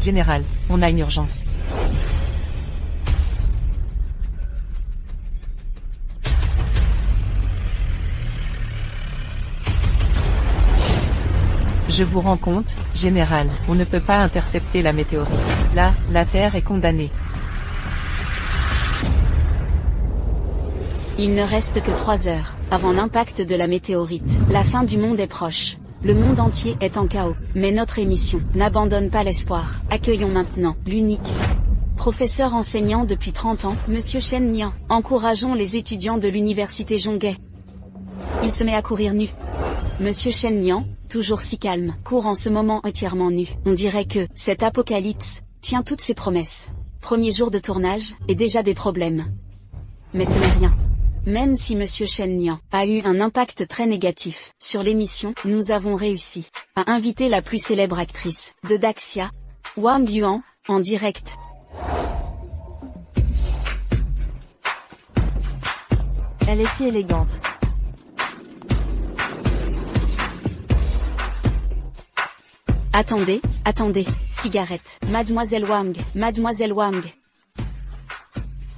Général, on a une urgence. Je vous rends compte, Général, on ne peut pas intercepter la météorite. Là, la Terre est condamnée. Il ne reste que 3 heures, avant l'impact de la météorite. La fin du monde est proche. Le monde entier est en chaos. Mais notre émission n'abandonne pas l'espoir. Accueillons maintenant l'unique professeur enseignant depuis 30 ans, Monsieur Shen Nian. Encourageons les étudiants de l'université Zhonghe. Il se met à courir nu. Monsieur Shen Nian, toujours si calme, court en ce moment entièrement nu. On dirait que cet apocalypse tient toutes ses promesses. Premier jour de tournage, et déjà des problèmes. Mais ce n'est rien. Même si Monsieur Shen Nian a eu un impact très négatif sur l'émission, nous avons réussi à inviter la plus célèbre actrice de Daxia, Wang Yuan, en direct. Elle est si élégante. Attendez, attendez, cigarette. Mademoiselle Wang, Mademoiselle Wang.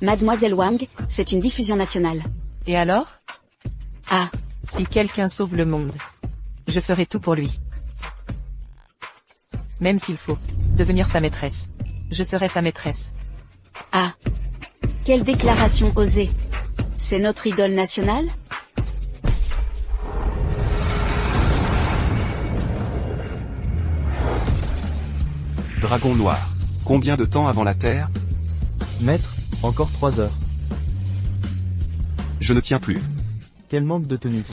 Mademoiselle Wang, c'est une diffusion nationale. Et alors? Ah, Si quelqu'un sauve le monde, je ferai tout pour lui. Même s'il faut devenir sa maîtresse. Je serai sa maîtresse. ah. Quelle déclaration osée. C'est notre idole nationale? Dragon noir. Combien de temps avant la Terre? Maître, encore 3 heures. Je ne tiens plus. Quel manque de tenue.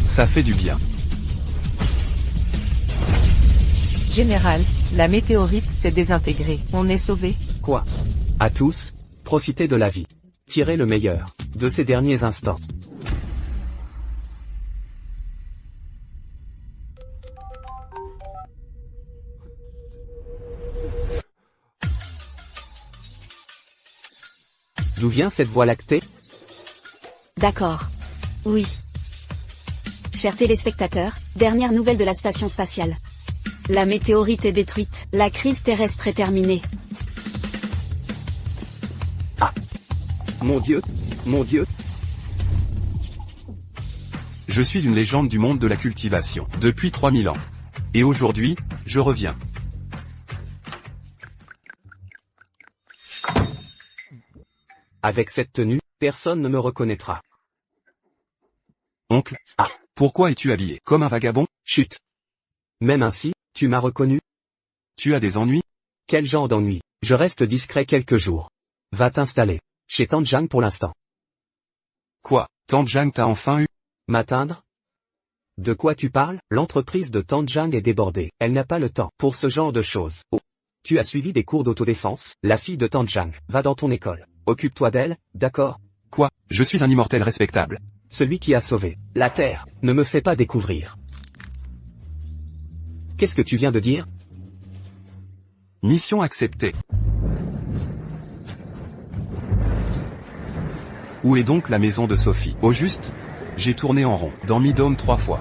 Ça fait du bien. Général, la météorite s'est désintégrée. On est sauvé. Quoi? À tous, profitez de la vie. Tirez le meilleur de ces derniers instants. D'où vient cette voie lactée? D'accord. Oui. Chers téléspectateurs, dernière nouvelle de la station spatiale. La météorite est détruite, la crise terrestre est terminée. Mon Dieu, mon Dieu. Je suis une légende du monde de la cultivation, depuis 3000 ans. Et aujourd'hui, je reviens. Avec cette tenue, personne ne me reconnaîtra. Oncle, pourquoi es-tu habillé comme un vagabond? Chut. Même ainsi, tu m'as reconnu? Tu as des ennuis? Quel genre d'ennui? Je reste discret quelques jours. Va t'installer chez Tante Zhang pour l'instant. Quoi, Tante Zhang t'a enfin eu? M'atteindre? De quoi tu parles? L'entreprise de Tante Zhang est débordée. Elle n'a pas le temps pour ce genre de choses. Oh. Tu as suivi des cours d'autodéfense? La fille de Tante Zhang va dans ton école. Occupe-toi d'elle, d'accord? Quoi, je suis un immortel respectable. Celui qui a sauvé la Terre. Ne me fais pas découvrir. Qu'est-ce que tu viens de dire? Mission acceptée. Où est donc la maison de Sophie? Au juste? J'ai tourné en rond, dans Midome 3 fois.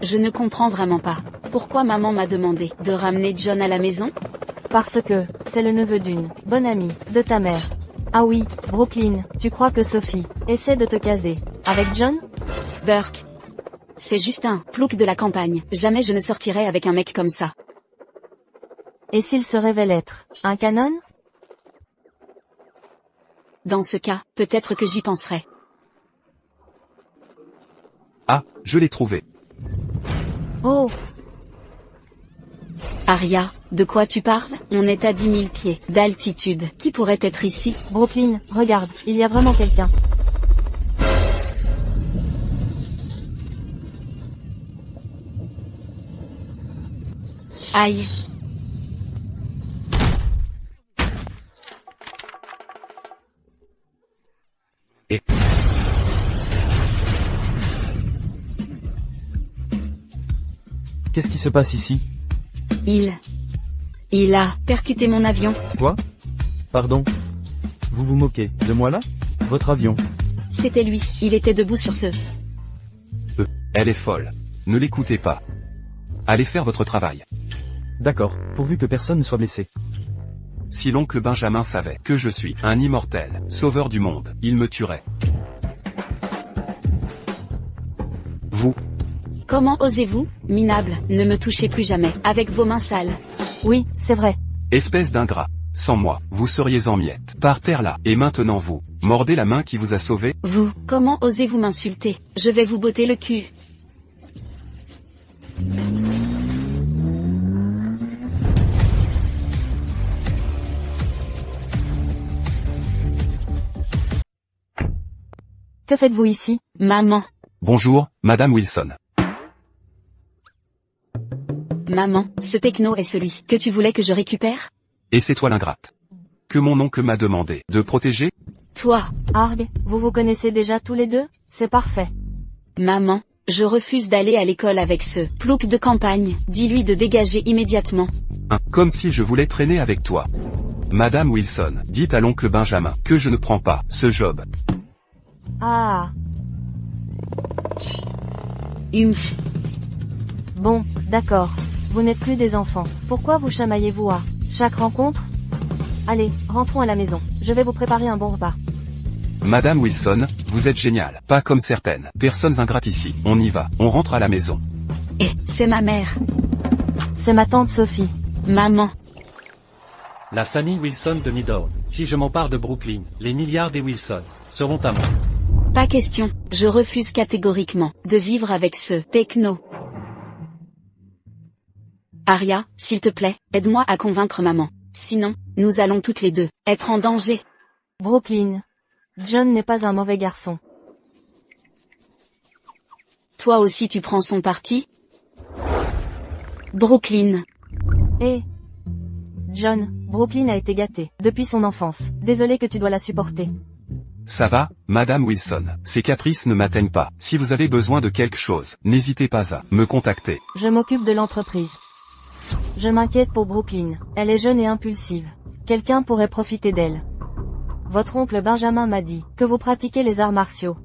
Je ne comprends vraiment pas. Pourquoi maman m'a demandé de ramener John à la maison? Parce que, c'est le neveu d'une bonne amie de ta mère. Ah oui, Brooklyn, tu crois que Sophie essaie de te caser avec John? Burke. C'est juste un plouc de la campagne. Jamais je ne sortirai avec un mec comme ça. Et s'il se révèle être un canon? Dans ce cas, peut-être que j'y penserai. Ah, je l'ai trouvé. Oh, Aria, de quoi tu parles? On est à 10 000 pieds d'altitude. Qui pourrait être ici? Brooklyn, regarde, il y a vraiment quelqu'un. Aïe. Et... Qu'est-ce qui se passe ici? Il a percuté mon avion. Quoi? Pardon? Vous vous moquez de moi là? Votre avion. C'était lui, il était debout sur ce. Elle est folle. Ne l'écoutez pas. Allez faire votre travail. D'accord, pourvu que personne ne soit blessé. Si l'oncle Benjamin savait que je suis un immortel, sauveur du monde, il me tuerait. Vous, Comment osez-vous, minable, ne me touchez plus jamais, avec vos mains sales. Oui, c'est vrai. espèce d'ingrat. Sans moi, vous seriez en miettes. Par terre là, et maintenant vous, mordez la main qui vous a sauvé. Vous, comment osez-vous m'insulter? Je vais vous botter le cul. Que faites-vous ici? Maman, Bonjour, Madame Wilson. maman, ce pecno est celui que tu voulais que je récupère? Et c'est toi l'ingrate. Que mon oncle m'a demandé de protéger. Toi, Arg, vous vous connaissez déjà tous les deux? C'est parfait. maman, je refuse d'aller à l'école avec ce plouc de campagne, dis-lui de dégager immédiatement. Comme si je voulais traîner avec toi. Madame Wilson, dites à l'oncle Benjamin que je ne prends pas ce job. Ah, Humph. bon, d'accord. Vous n'êtes plus des enfants. Pourquoi vous chamaillez-vous à chaque rencontre? Allez, rentrons à la maison. Je vais vous préparer un bon repas. Madame Wilson, vous êtes géniale. Pas comme certaines personnes ingrates ici. On y va, on rentre à la maison. Eh, c'est ma mère. C'est ma tante Sophie. Maman, La famille Wilson de Midtown. Si je m'empare de Brooklyn, les milliards des Wilson seront à moi. pas question, je refuse catégoriquement de vivre avec ce pecno. Aria, s'il te plaît, aide-moi à convaincre maman. Sinon, nous allons toutes les deux être en danger. Brooklyn. John n'est pas un mauvais garçon. Toi aussi tu prends son parti? Brooklyn. Eh. John, Brooklyn a été gâtée depuis son enfance. Désolé que tu dois la supporter. Ça va, Madame Wilson. Ces caprices ne m'atteignent pas. Si vous avez besoin de quelque chose, n'hésitez pas à me contacter. Je m'occupe de l'entreprise. Je m'inquiète pour Brooklyn. Elle est jeune et impulsive. Quelqu'un pourrait profiter d'elle. Votre oncle Benjamin m'a dit que vous pratiquez les arts martiaux.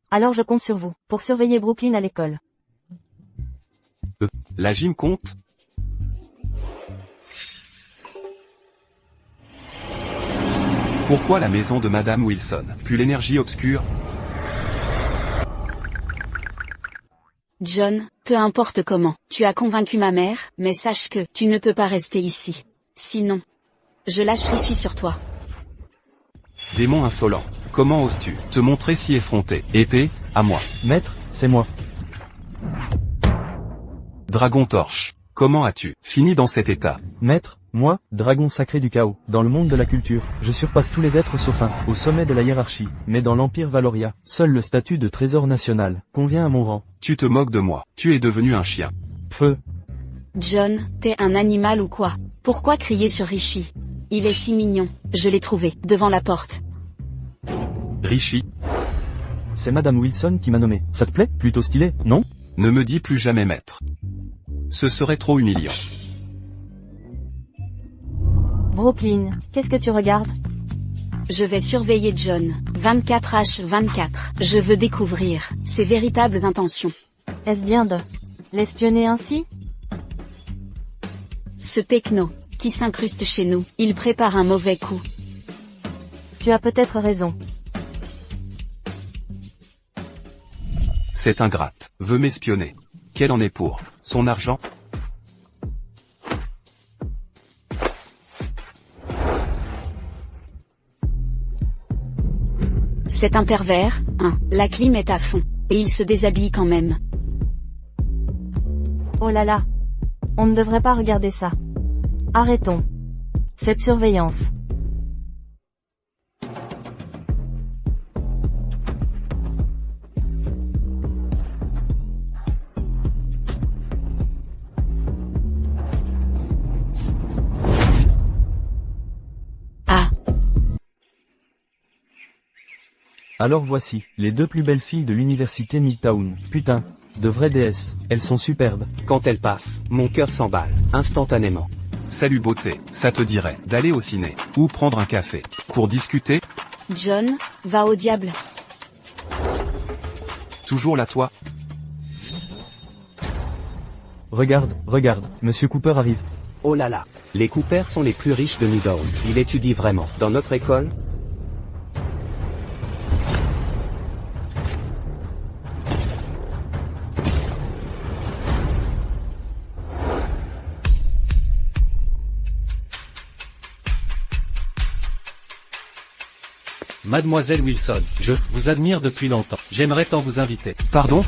Alors je compte sur vous pour surveiller Brooklyn à l'école. La gym compte? Pourquoi la maison de Madame Wilson? Puis l'énergie obscure? John, peu importe comment, tu as convaincu ma mère, mais sache que tu ne peux pas rester ici. Sinon, je lâche Richie sur toi. Démon insolent. Comment oses-tu te montrer si effronté? Épée, à moi. Maître, c'est moi. Dragon torche. Comment as-tu fini dans cet état? Maître, moi, dragon sacré du chaos. Dans le monde de la culture, je surpasse tous les êtres sauf un, au sommet de la hiérarchie. Mais dans l'Empire Valoria, seul le statut de trésor national convient à mon rang. Tu te moques de moi. Tu es devenu un chien. Feu. John, t'es un animal ou quoi? Pourquoi crier sur Richie? Il est si mignon, je l'ai trouvé, devant la porte. Richie, C'est Madame Wilson qui m'a nommé. Ça te plaît? Plutôt stylé, non? ne me dis plus jamais maître. Ce serait trop humiliant. Brooklyn, qu'est-ce que tu regardes? Je vais surveiller John, 24h24. Je veux découvrir ses véritables intentions. Est-ce bien de l'espionner ainsi? Ce pecno, qui s'incruste chez nous, il prépare un mauvais coup. Tu as peut-être raison. Cette ingrate veut m'espionner. Quelle en est pour son argent? C'est un pervers, hein, la clim est à fond, et il se déshabille quand même. Oh là là. On ne devrait pas regarder ça. Arrêtons cette surveillance. Ah, Alors voici, les deux plus belles filles de l'université Midtown. Putain, de vraies déesses. Elles sont superbes. Quand elle passe, mon cœur s'emballe, instantanément. Salut beauté, ça te dirait d'aller au ciné, ou prendre un café, pour discuter? John, va au diable. Toujours là toi? Regarde, regarde, Monsieur Cooper arrive. Oh là là. Les Cooper sont les plus riches de Midtown. Il étudie vraiment dans notre école? Mademoiselle Wilson, je vous admire depuis longtemps. J'aimerais tant vous inviter. Pardon.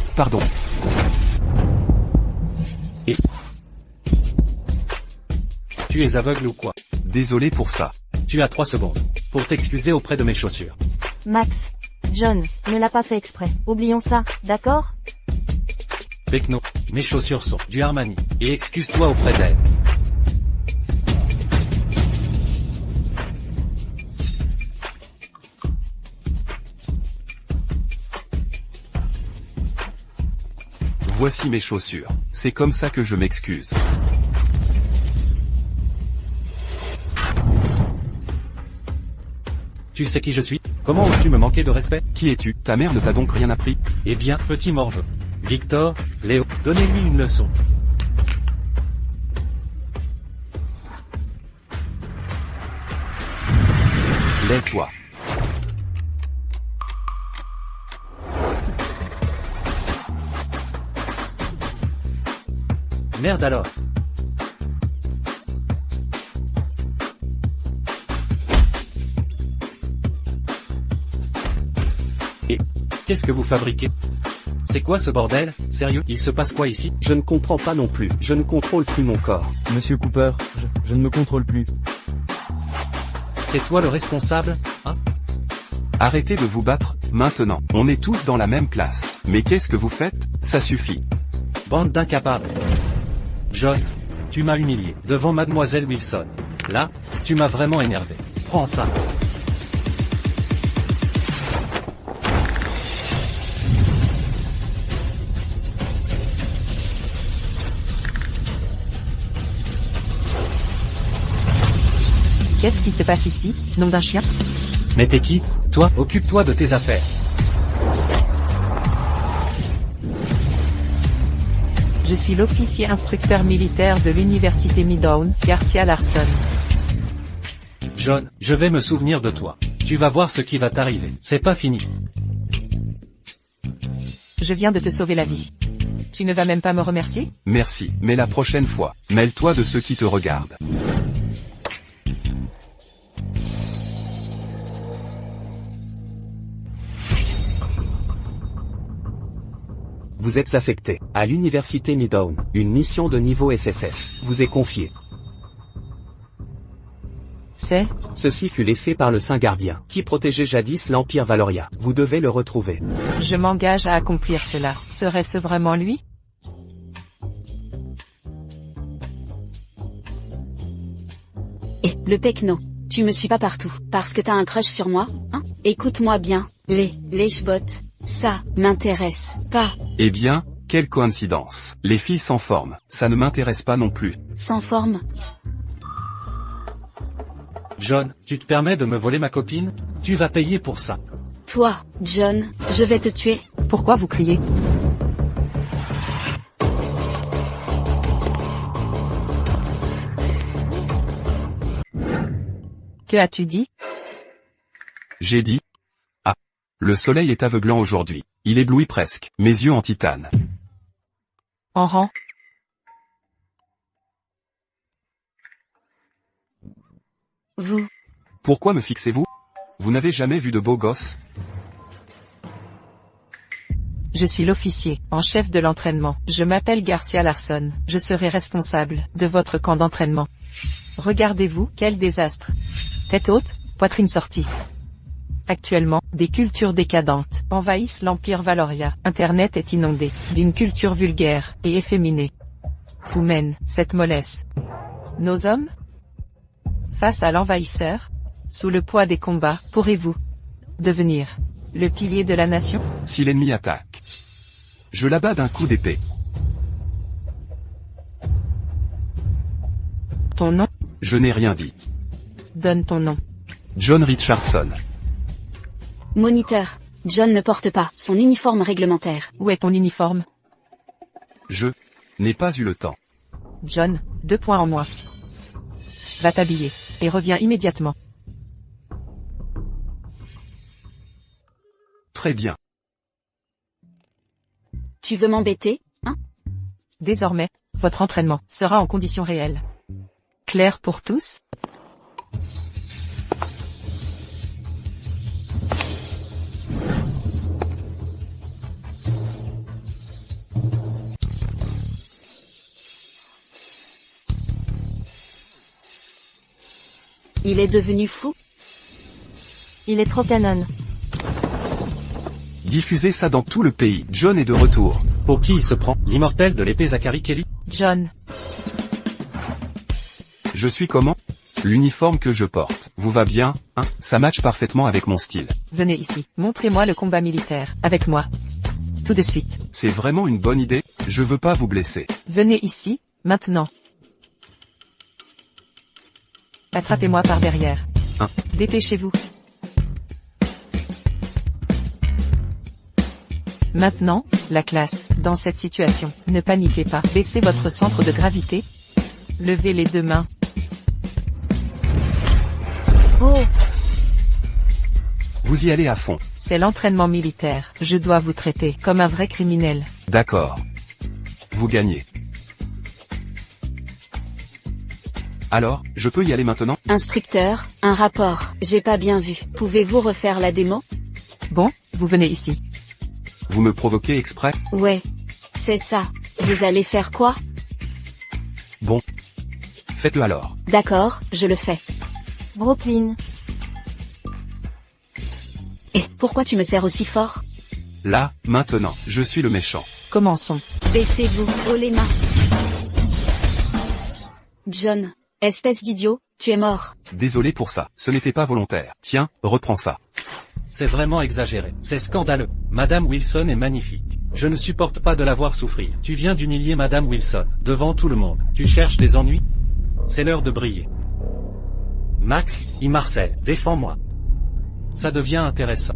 Et tu es aveugle ou quoi? Désolé pour ça. Tu as 3 secondes pour t'excuser auprès de mes chaussures. Max. John, ne l'a pas fait exprès. Oublions ça, d'accord? Pecno, mes chaussures sont du Armani. Et excuse-toi auprès d'elle. Voici mes chaussures. C'est comme ça que je m'excuse. Tu sais qui je suis? Comment oses-tu me manquer de respect? Qui es-tu? Ta mère ne t'a donc rien appris? Eh bien, petit morveux. Victor, Léo, donnez-lui une leçon. Lève-toi. Merde alors. Et qu'est-ce que vous fabriquez? C'est quoi ce bordel? Sérieux, il se passe quoi ici? Je ne comprends pas non plus. Je ne contrôle plus mon corps. Monsieur Cooper, je ne me contrôle plus. C'est toi le responsable, hein? Arrêtez de vous battre, maintenant. On est tous dans la même classe. Mais qu'est-ce que vous faites? Ça suffit. Bande d'incapables. John, tu m'as humilié devant Mademoiselle Wilson. Là, tu m'as vraiment énervé. Prends ça. Qu'est-ce qui se passe ici, nom d'un chien? Mais t'es qui? Toi, occupe-toi de tes affaires. Je suis l'officier instructeur militaire de l'université Midtown, Garcia Larson. John, je vais me souvenir de toi. Tu vas voir ce qui va t'arriver. C'est pas fini. Je viens de te sauver la vie. Tu ne vas même pas me remercier? Merci, mais la prochaine fois, mêle-toi de ceux qui te regardent. Vous êtes affecté à l'université Midtown. Une mission de niveau SSS vous est confiée. Ceci fut laissé par le Saint Gardien, qui protégeait jadis l'Empire Valoria. Vous devez le retrouver. Je m'engage à accomplir cela. Serait-ce vraiment lui? Et, le Pecno, tu me suis pas partout, parce que t'as un crush sur moi, hein? Écoute-moi bien, les chbots, ça, m'intéresse pas. Eh bien, quelle coïncidence. Les filles sans forme, ça ne m'intéresse pas non plus. Sans forme? John, tu te permets de me voler ma copine? Tu vas payer pour ça. Toi, John, je vais te tuer. Pourquoi vous criez? Que as-tu dit? J'ai dit. Ah. Le soleil est aveuglant aujourd'hui. Il éblouit presque. Mes yeux en titane. En rang. Vous. Pourquoi me fixez-vous? Vous n'avez jamais vu de beau gosse? Je suis l'officier en chef de l'entraînement. Je m'appelle Garcia Larson. Je serai responsable de votre camp d'entraînement. Regardez-vous, quel désastre. Tête haute, poitrine sortie. Actuellement, des cultures décadentes envahissent l'Empire Valoria. Internet est inondé d'une culture vulgaire et efféminée. Où mène cette mollesse? Nos hommes? Face à l'envahisseur? Sous le poids des combats, pourrez-vous devenir le pilier de la nation? Si l'ennemi attaque, je l'abats d'un coup d'épée. Ton nom? Je n'ai rien dit. Donne ton nom. John Richardson. Moniteur, John ne porte pas son uniforme réglementaire. Où est ton uniforme? Je N'ai pas eu le temps. John, 2 points en moins. Va t'habiller. Et reviens immédiatement. Très bien. Tu veux m'embêter, hein? Désormais, votre entraînement sera en conditions réelles. Clair pour tous? Il est devenu fou? Il est trop canon. Diffusez ça dans tout le pays. John est de retour. Pour qui il se prend? L'immortel de l'épée Zachary Kelly? John, Je suis comment? L'uniforme que je porte. Vous va bien, hein? Ça matche parfaitement avec mon style. venez ici. Montrez-moi le combat militaire. Avec moi. Tout de suite. C'est vraiment une bonne idée? Je veux pas vous blesser. Venez ici, maintenant. Attrapez-moi par derrière. Hein? Dépêchez-vous. Maintenant, la classe, dans cette situation. Ne paniquez pas. Baissez votre centre de gravité. Levez les 2 mains. Oh, Vous y allez à fond. C'est l'entraînement militaire. Je dois vous traiter comme un vrai criminel. D'accord. Vous gagnez. Alors, je peux y aller maintenant? Instructeur, un rapport. J'ai pas bien vu. Pouvez-vous refaire la démo? Bon, vous venez ici. Vous me provoquez exprès? Ouais. C'est ça. Vous allez faire quoi? Bon. Faites-le alors. D'accord, je le fais. Brooklyn. Et pourquoi tu me sers aussi fort? Là, maintenant, je suis le méchant. Commençons. Baissez-vous, haut les mains. John, espèce d'idiot, tu es mort. Désolé pour ça, ce n'était pas volontaire. Tiens, reprends ça. C'est vraiment exagéré. C'est scandaleux. Madame Wilson est magnifique. Je ne supporte pas de la voir souffrir. Tu viens d'humilier Madame Wilson, devant tout le monde. Tu cherches des ennuis? C'est l'heure de briller. Max, Marcel, défends-moi. Ça devient intéressant.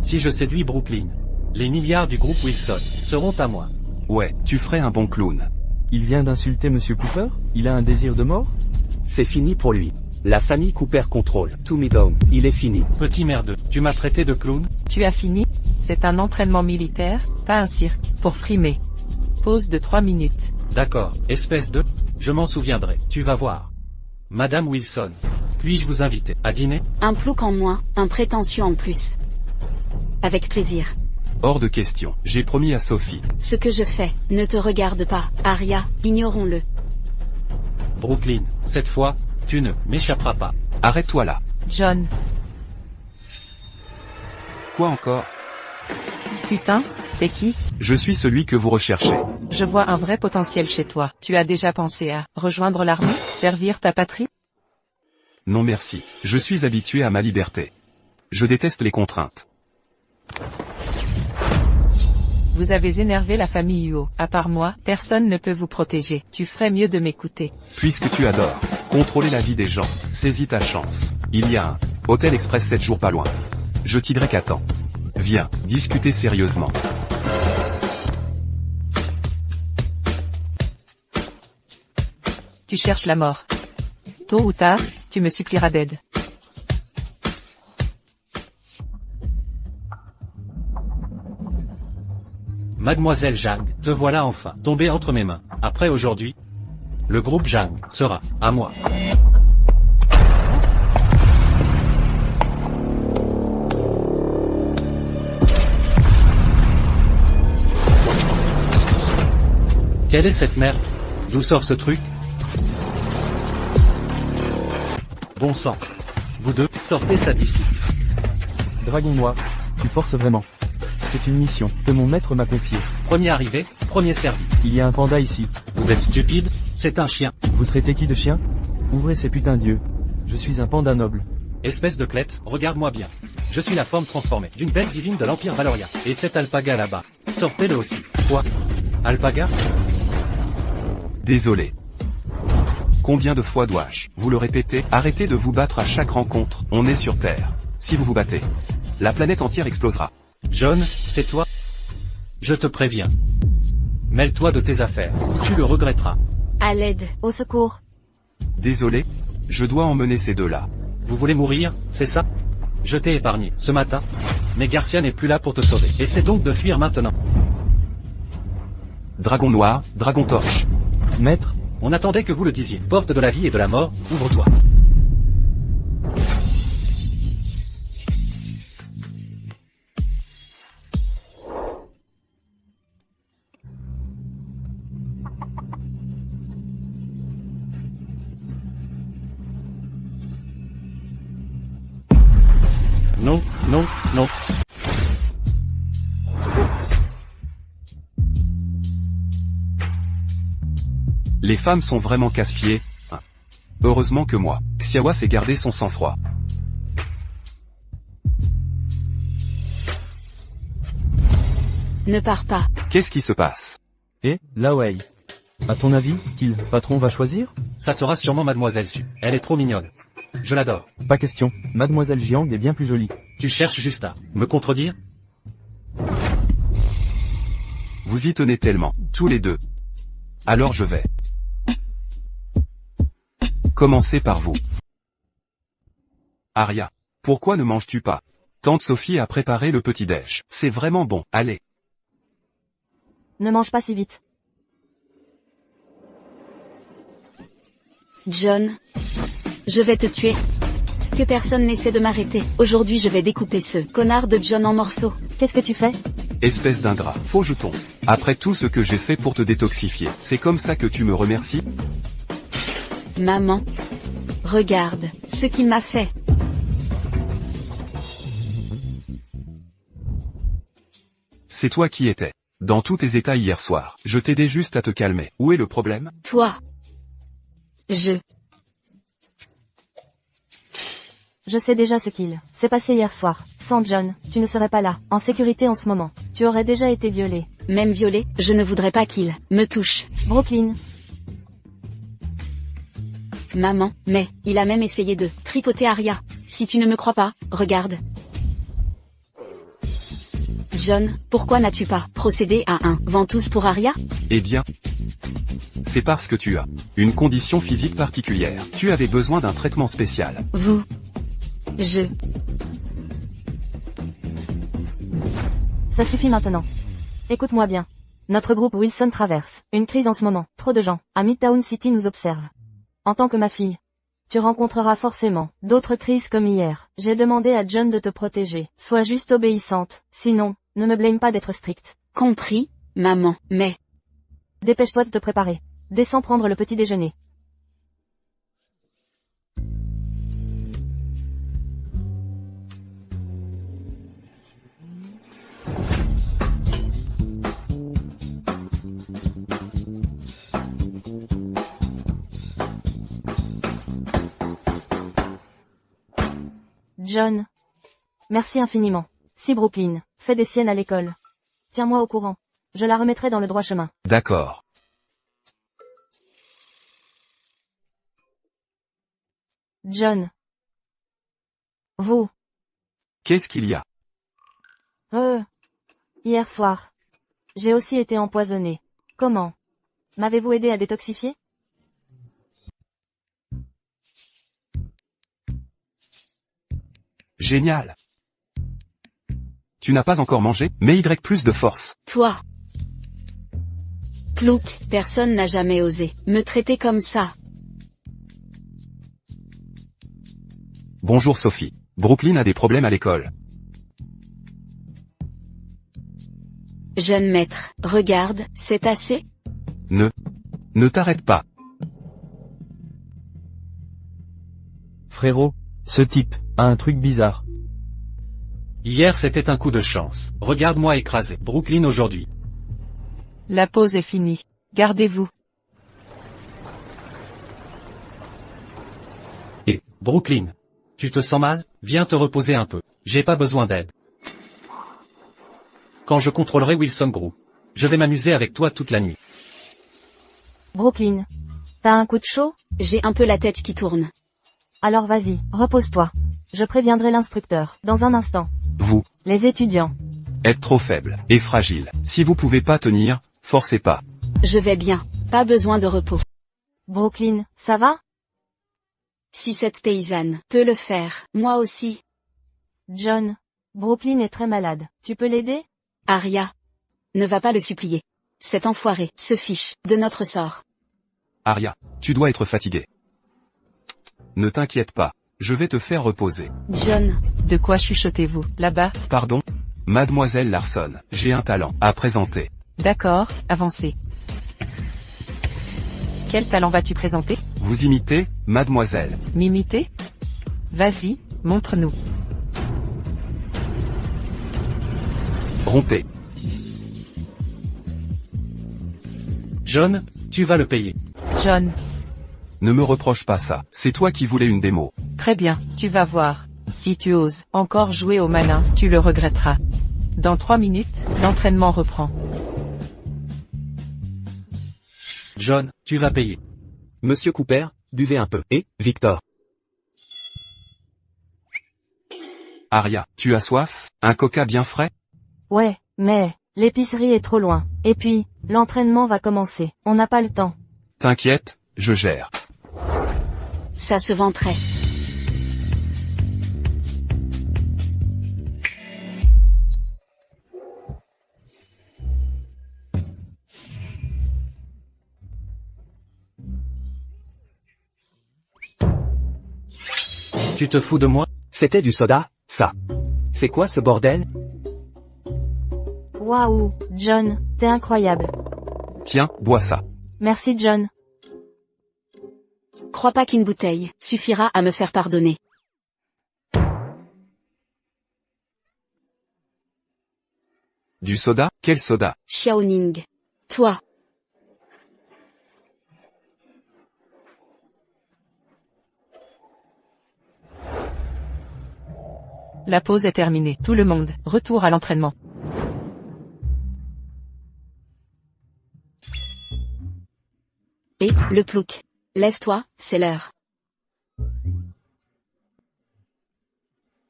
Si je séduis Brooklyn, les milliards du groupe Wilson seront à moi. Ouais, tu ferais un bon clown. Il vient d'insulter Monsieur Cooper? Il a un désir de mort? C'est fini pour lui. La famille Cooper contrôle. To me down. Il est fini. Petit merdeux, tu m'as traité de clown? Tu as fini? C'est un entraînement militaire, pas un cirque, pour frimer. Pause de 3 minutes. D'accord, espèce de... Je m'en souviendrai, tu vas voir. Madame Wilson, puis-je vous inviter à dîner? Un plouc en moins, un prétentieux en plus. Avec plaisir. Hors de question. J'ai promis à Sophie. Ce que je fais, ne te regarde pas, Aria, ignorons-le. Brooklyn, cette fois, tu ne m'échapperas pas. Arrête-toi là. John. Quoi encore? Putain, c'est qui? Je suis celui que vous recherchez. Je vois un vrai potentiel chez toi. Tu as déjà pensé à rejoindre l'armée, servir ta patrie? Non merci. Je suis habitué à ma liberté. Je déteste les contraintes. Vous avez énervé la famille Huo. À part moi, personne ne peut vous protéger. Tu ferais mieux de m'écouter. Puisque tu adores contrôler la vie des gens, saisis ta chance. Il y a un Hôtel Express 7 jours pas loin. Je t'aiderai qu'à temps. Viens, discuter sérieusement. Tu cherches la mort. Tôt ou tard, tu me supplieras d'aide. Mademoiselle Zhang, te voilà enfin, tombée entre mes mains. Après aujourd'hui, le groupe Zhang sera à moi. Quelle est cette merde? D'où sort ce truc? Bon sang. Vous deux, sortez ça d'ici. Dragon Noir, tu forces vraiment. C'est une mission que mon maître m'a confiée. Premier arrivé, premier servi. Il y a un panda ici. Vous êtes stupide? C'est un chien. Vous traitez qui de chien? Ouvrez ces putains d'yeux. Je suis un panda noble. Espèce de kleps, regarde-moi bien. Je suis la forme transformée d'une bête divine de l'Empire Valoria. Et cet alpaga là-bas, sortez-le aussi. Quoi? Alpaga? Désolé. Combien de fois dois-je vous le répéter? Arrêtez de vous battre à chaque rencontre. On est sur Terre. Si vous vous battez, la planète entière explosera. John, c'est toi? Je te préviens. Mêle-toi de tes affaires. Tu le regretteras. À l'aide. Au secours. Désolé, je dois emmener ces deux-là. Vous voulez mourir, c'est ça? Je t'ai épargné, ce matin. Mais Garcia n'est plus là pour te sauver. Essaie donc de fuir maintenant. Dragon noir, dragon torche. Maître, On attendait que vous le disiez. Porte de la vie et de la mort, ouvre-toi. Non, non, non. Les femmes sont vraiment casse-pieds. Heureusement que moi, Xiaowa s'est gardé son sang-froid. Ne pars pas. Qu'est-ce qui se passe? et Lao Wei. À ton avis, qui patron va choisir? Ça sera sûrement Mademoiselle Su. Elle est trop mignonne. Je l'adore. Pas question, Mademoiselle Jiang est bien plus jolie. Tu cherches juste à me contredire? Vous y tenez tellement, tous les deux. Alors je vais. Commencer par vous. Aria, pourquoi ne manges-tu pas? Tante Sophie a préparé le petit-déj. C'est vraiment bon, allez. Ne mange pas si vite. John. Je vais te tuer. Que personne n'essaie de m'arrêter. Aujourd'hui je vais découper ce connard de John en morceaux. Qu'est-ce que tu fais? Espèce d'ingrat, faux jeton. Après tout ce que j'ai fait pour te détoxifier, c'est comme ça que tu me remercies? Maman. Regarde ce qu'il m'a fait. C'est toi qui étais dans tous tes états hier soir. Je t'aidais juste à te calmer. Où est le problème? Toi. Je sais déjà ce qu'il s'est passé hier soir. Sans John, tu ne serais pas là, en sécurité en ce moment. Tu aurais déjà été violée. Même violé, je ne voudrais pas qu'il me touche. Brooklyn. Maman, mais, il a même essayé de tripoter Aria. Si tu ne me crois pas, regarde. John, pourquoi n'as-tu pas procédé à un ventouse pour Aria? Eh bien, c'est parce que tu as une condition physique particulière. Tu avais besoin d'un traitement spécial. Vous. Ça suffit maintenant. Écoute-moi bien. Notre groupe Wilson traverse une crise en ce moment. Trop de gens à Midtown City nous observent. En tant que ma fille, tu rencontreras forcément d'autres crises comme hier. J'ai demandé à John de te protéger. Sois juste obéissante. Sinon, ne me blâme pas d'être stricte. Compris, maman, mais... Dépêche-toi de te préparer. Descends prendre le petit déjeuner. John. Merci infiniment. Si Brooklyn fait des siennes à l'école, tiens-moi au courant. Je la remettrai dans le droit chemin. D'accord. John. Vous. Qu'est-ce qu'il y a? Hier soir. J'ai aussi été empoisonné. Comment? M'avez-vous aidé à détoxifier? Génial. Tu n'as pas encore mangé, mais Y plus de force. Toi. Plouc, personne n'a jamais osé me traiter comme ça. Bonjour Sophie. Brooklyn a des problèmes à l'école. Jeune maître, regarde, c'est assez? Ne t'arrête pas. Frérot, ce type a un truc bizarre. Hier c'était un coup de chance. Regarde-moi écraser Brooklyn aujourd'hui. La pause est finie. Gardez-vous. Et, Brooklyn. Tu te sens mal? Viens te reposer un peu. J'ai pas besoin d'aide. Quand je contrôlerai Wilson Group, je vais m'amuser avec toi toute la nuit. Brooklyn. T'as un coup de chaud? J'ai un peu la tête qui tourne. Alors vas-y, repose-toi. Je préviendrai l'instructeur, dans un instant. Vous Les étudiants. êtes trop faible et fragile. Si vous pouvez pas tenir, Forcez pas. Je vais bien. Pas besoin de repos. Brooklyn, ça va? Si cette paysanne peut le faire, moi aussi. John. Brooklyn est très malade. Tu peux l'aider? Arya. Ne va pas le supplier. Cet enfoiré se fiche de notre sort. Arya, tu dois être fatiguée. Ne t'inquiète pas. Je vais te faire reposer. John. De quoi chuchotez-vous, là-bas? Pardon? Mademoiselle Larson, j'ai un talent à présenter. D'accord, avancez. Quel talent vas-tu présenter? Vous imitez, mademoiselle. M'imiter? Vas-y, montre-nous. Rompez. John, tu vas le payer. John. Ne me reproche pas ça. C'est toi qui voulais une démo. Très bien, tu vas voir. Si tu oses encore jouer au malin, tu le regretteras. Dans 3 minutes, l'entraînement reprend. John, tu vas payer. Monsieur Cooper, buvez un peu. Et, Victor. Arya, tu as soif? Un coca bien frais? Ouais, mais, l'épicerie est trop loin. Et puis, l'entraînement va commencer. On n'a pas le temps. T'inquiète, je gère. Ça se vanterait. Tu te fous de moi? C'était du soda, ça. C'est quoi ce bordel? Waouh, John, t'es incroyable. Tiens, bois ça. Merci John. Crois pas qu'une bouteille suffira à me faire pardonner. Du soda? Quel soda? Xiaoning. Toi. La pause est terminée. Tout le monde, retour à l'entraînement. Et, le plouc. Lève-toi, c'est l'heure.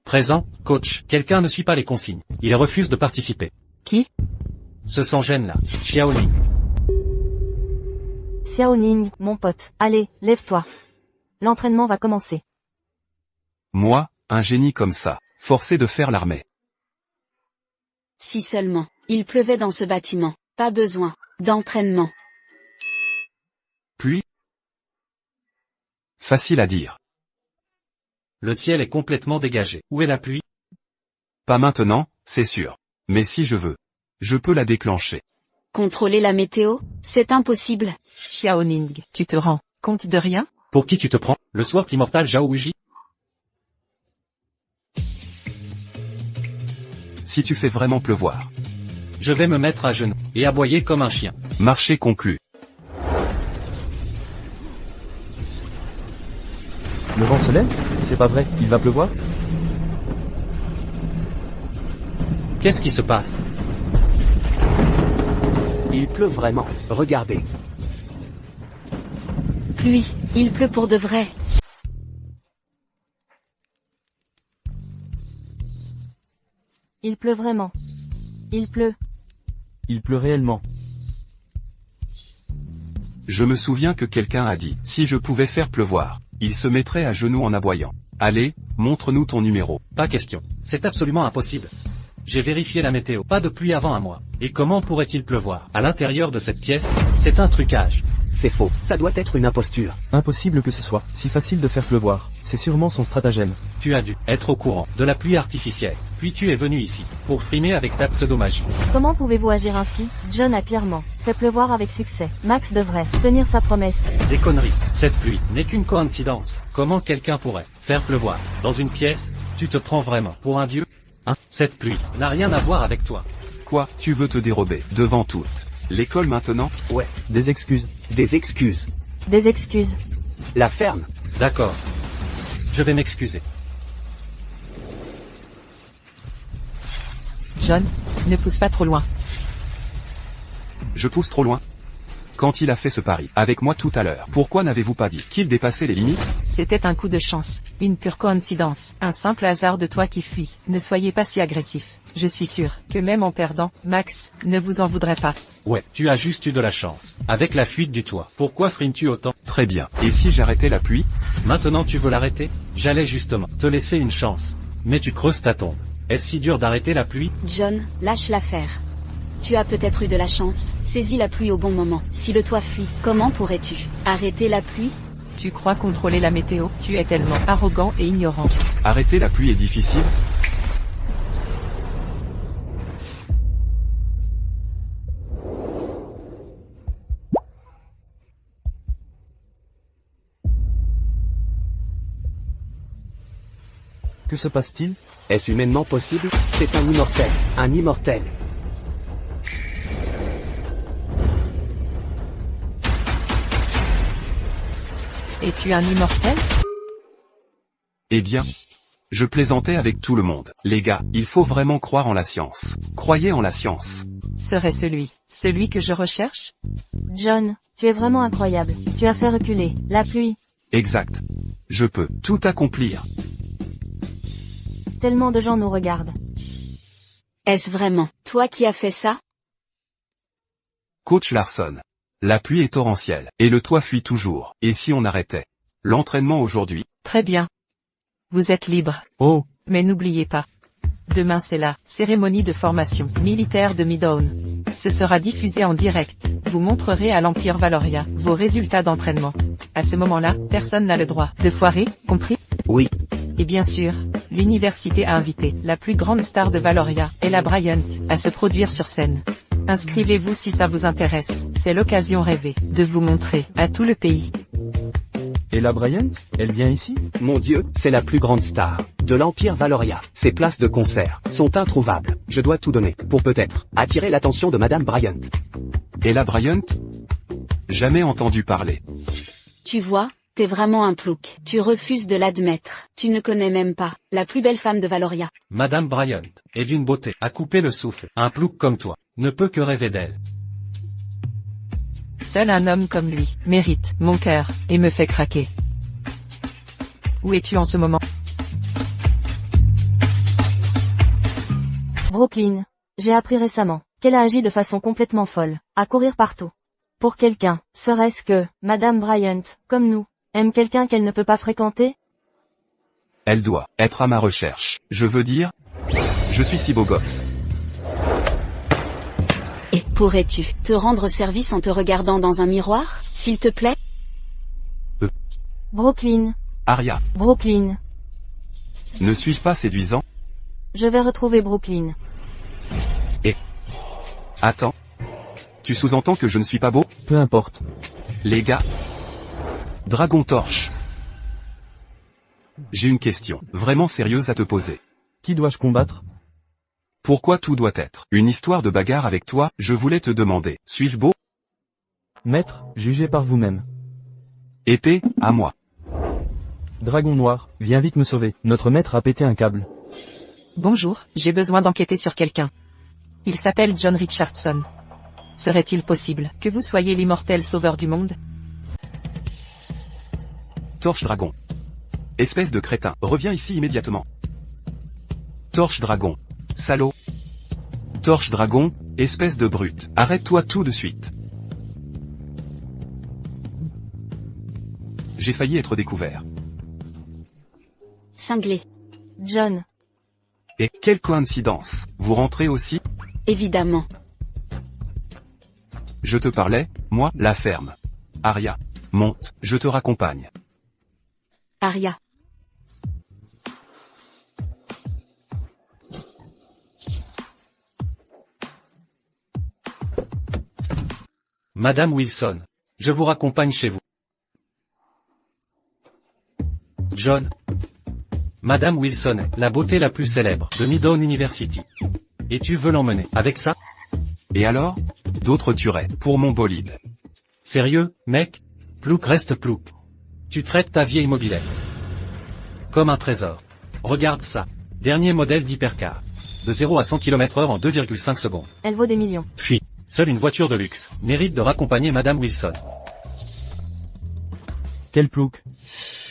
Présent, coach. Quelqu'un ne suit pas les consignes. Il refuse de participer. Qui? Ce sont gêne là. Xiaoling. Xiaoning, mon pote. Allez, lève-toi. L'entraînement va commencer. Moi, un génie comme ça, forcé de faire l'armée. Si seulement, il pleuvait dans ce bâtiment. Pas besoin d'entraînement. Puis? Facile à dire. Le ciel est complètement dégagé. Où est la pluie? Pas maintenant, c'est sûr. Mais si je veux, je peux la déclencher. Contrôler la météo, c'est impossible. Xiaoning, tu te rends compte de rien? Pour qui tu te prends? Le Sword immortal Zhao Wuji? Si tu fais vraiment pleuvoir. Je vais me mettre à genoux, et aboyer comme un chien. Marché conclu. Le vent se lève? C'est pas vrai, il va pleuvoir? Qu'est-ce qui se passe? Il pleut vraiment. Regardez. Pluie, il pleut pour de vrai. Il pleut vraiment. Il pleut. Il pleut réellement. Je me souviens que quelqu'un a dit, si je pouvais faire pleuvoir, il se mettrait à genoux en aboyant. Allez, montre-nous ton numéro. Pas question. C'est absolument impossible. J'ai vérifié la météo. Pas de pluie avant un mois. Et comment pourrait-il pleuvoir? À l'intérieur de cette pièce, c'est un trucage. C'est faux. Ça doit être une imposture. Impossible que ce soit si facile de faire pleuvoir. C'est sûrement son stratagème. Tu as dû être au courant de la pluie artificielle. Puis tu es venu ici pour frimer avec ta pseudo-magie. Comment pouvez-vous agir ainsi? John a clairement fait pleuvoir avec succès. Max devrait tenir sa promesse. Des conneries. Cette pluie n'est qu'une coïncidence. Comment quelqu'un pourrait faire pleuvoir dans une pièce? Tu te prends vraiment pour un dieu? Hein? Cette pluie n'a rien à voir avec toi. Quoi, tu veux te dérober devant toutes? L'école maintenant? Ouais. Des excuses. Des excuses. Des excuses. La ferme. D'accord. Je vais m'excuser. John, ne pousse pas trop loin. Je pousse trop loin. Quand il a fait ce pari avec moi tout à l'heure, pourquoi n'avez-vous pas dit qu'il dépassait les limites? C'était un coup de chance, une pure coïncidence, un simple hasard de toi qui fuis. Ne soyez pas si agressif. Je suis sûr que même en perdant, Max ne vous en voudrait pas. Ouais, tu as juste eu de la chance. Avec la fuite du toit. Pourquoi frines-tu autant? Très bien. Et si j'arrêtais la pluie? Maintenant tu veux l'arrêter? J'allais justement te laisser une chance. Mais tu creuses ta tombe. Est-ce si dur d'arrêter la pluie? John, lâche l'affaire. Tu as peut-être eu de la chance, saisis la pluie au bon moment. Si le toit fuit, comment pourrais-tu arrêter la pluie? Tu crois contrôler la météo? Tu es tellement arrogant et ignorant. Arrêter la pluie est difficile? Que se passe-t-il? Est-ce humainement possible? C'est un immortel. Un immortel. Es-tu un immortel? Eh bien, je plaisantais avec tout le monde. Les gars, il faut vraiment croire en la science. Croyez en la science. Serait celui que je recherche? John, tu es vraiment incroyable. Tu as fait reculer la pluie. Exact. Je peux tout accomplir. Tellement de gens nous regardent. Est-ce vraiment toi qui as fait ça? Coach Larson. La pluie est torrentielle, et le toit fuit toujours. Et si on arrêtait l'entraînement aujourd'hui? Très bien. Vous êtes libre. Oh, Mais n'oubliez pas. Demain c'est la cérémonie de formation militaire de Midtown. Ce sera diffusé en direct. Vous montrerez à l'Empire Valoria vos résultats d'entraînement. À ce moment-là, personne n'a le droit de foirer, compris? Oui. Et bien sûr, l'université a invité la plus grande star de Valoria, Ella Bryant, à se produire sur scène. Inscrivez-vous si ça vous intéresse, c'est l'occasion rêvée de vous montrer à tout le pays. et la Bryant? Elle vient ici? Mon Dieu, c'est la plus grande star de l'Empire Valoria. Ses places de concert sont introuvables. Je dois tout donner pour peut-être attirer l'attention de Madame Bryant. Et la Bryant? Jamais entendu parler. Tu vois, t'es vraiment un plouc. Tu refuses de l'admettre. Tu ne connais même pas la plus belle femme de Valoria. Madame Bryant est d'une beauté à couper le souffle. Un plouc comme toi ne peut que rêver d'elle. Seul un homme comme lui mérite mon cœur et me fait craquer. Où es-tu en ce moment? Brooklyn. J'ai appris récemment qu'elle a agi de façon complètement folle, à courir partout. Pour quelqu'un, serait-ce que, Madame Bryant, comme nous, aime quelqu'un qu'elle ne peut pas fréquenter? Elle doit être à ma recherche. Je veux dire, je suis si beau gosse. Et pourrais-tu te rendre service en te regardant dans un miroir, s'il te plaît? Brooklyn. Aria, Brooklyn. ne suis-je pas séduisant? Je vais retrouver Brooklyn. Attends. Tu sous-entends que je ne suis pas beau? Peu importe. Les gars. Dragon Torche. J'ai une question vraiment sérieuse à te poser. Qui dois-je combattre? Pourquoi tout doit être une histoire de bagarre avec toi? Je voulais te demander, suis-je beau? Maître, jugez par vous-même. Épée, à moi. Dragon noir, viens vite me sauver. Notre maître a pété un câble. Bonjour, j'ai besoin d'enquêter sur quelqu'un. Il s'appelle John Richardson. Serait-il possible que vous soyez l'immortel sauveur du monde? Torche Dragon. Espèce de crétin, reviens ici immédiatement. Torche Dragon. Salaud. Torche Dragon, espèce de brute, arrête-toi tout de suite. J'ai failli être découvert. Cinglé. John. Et quelle coïncidence, vous rentrez aussi? Évidemment. Je te parlais, moi, la ferme. Aria. Monte, je te raccompagne. Aria. Madame Wilson, je vous raccompagne chez vous. John. Madame Wilson est la beauté la plus célèbre de Midtown University. Et tu veux l'emmener avec ça? Et alors? D'autres tueraient, pour mon bolide. Sérieux, mec? Plouc reste plouc. Tu traites ta vieille mobilette comme un trésor. Regarde ça. Dernier modèle d'hypercar. De 0 à 100 km/h en 2,5 secondes. Elle vaut des millions. Puis, seule une voiture de luxe mérite de raccompagner Madame Wilson. Quel plouc.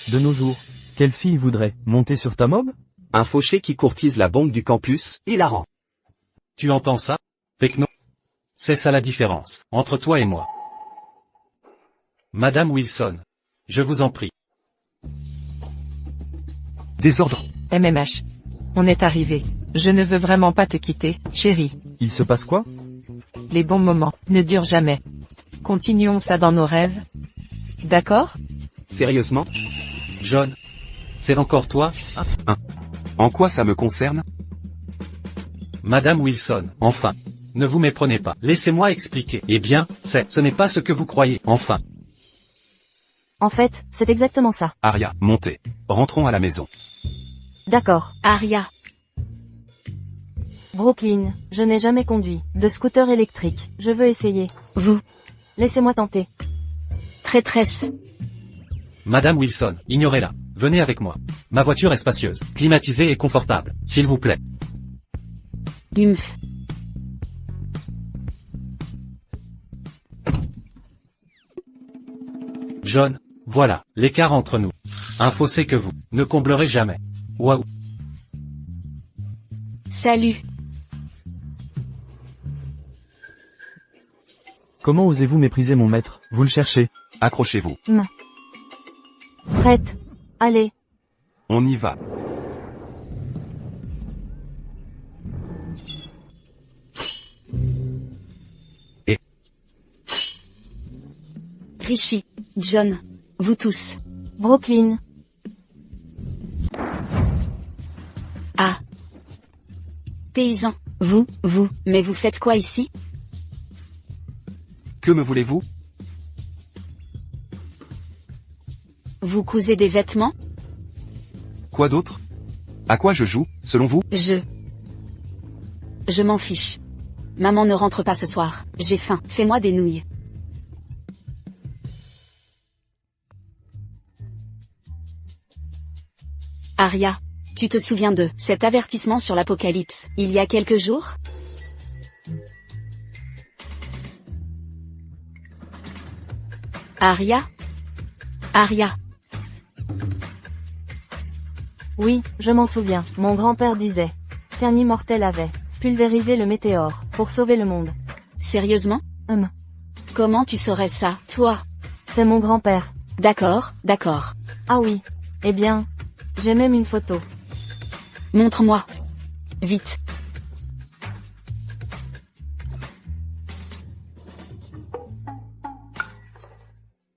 De nos jours, quelle fille voudrait monter sur ta mob? Un fauché qui courtise la bombe du campus, hilarant. Tu entends ça? Pecno? C'est ça la différence, entre toi et moi. Madame Wilson. Je vous en prie. Désordre. MMH. On est arrivé. Je ne veux vraiment pas te quitter, chérie. Il se passe quoi? Les bons moments ne durent jamais. Continuons ça dans nos rêves. D'accord? Sérieusement? John. C'est encore toi? En quoi ça me concerne? Madame Wilson, enfin. Ne vous méprenez pas. Laissez-moi expliquer. Eh bien, ce n'est pas ce que vous croyez, enfin. En fait, c'est exactement ça. Aria, montez. Rentrons à la maison. D'accord. Aria. Brooklyn, je n'ai jamais conduit de scooter électrique. Je veux essayer. Vous. Laissez-moi tenter. Traîtresse. Madame Wilson, ignorez-la. Venez avec moi. Ma voiture est spacieuse, climatisée et confortable, s'il vous plaît. Humph. John, voilà, l'écart entre nous. Un fossé que vous ne comblerez jamais. Waouh. Salut. Comment osez-vous mépriser mon maître? Vous le cherchez. Accrochez-vous. Prête. Allez. On y va. Richie. John. Vous tous. Brooklyn. Ah. Paysan. Vous, mais vous faites quoi ici? Que me voulez-vous? Vous cousez des vêtements? Quoi d'autre? À quoi je joue, selon vous? Je m'en fiche. Maman ne rentre pas ce soir. J'ai faim. Fais-moi des nouilles. Aria, tu te souviens de cet avertissement sur l'apocalypse, il y a quelques jours? Aria? Aria. Oui, je m'en souviens. Mon grand-père disait qu'un immortel avait pulvérisé le météore pour sauver le monde. Sérieusement? Comment tu saurais ça, toi? C'est mon grand-père. D'accord. Ah oui. Eh bien, j'ai même une photo. Montre-moi. Vite.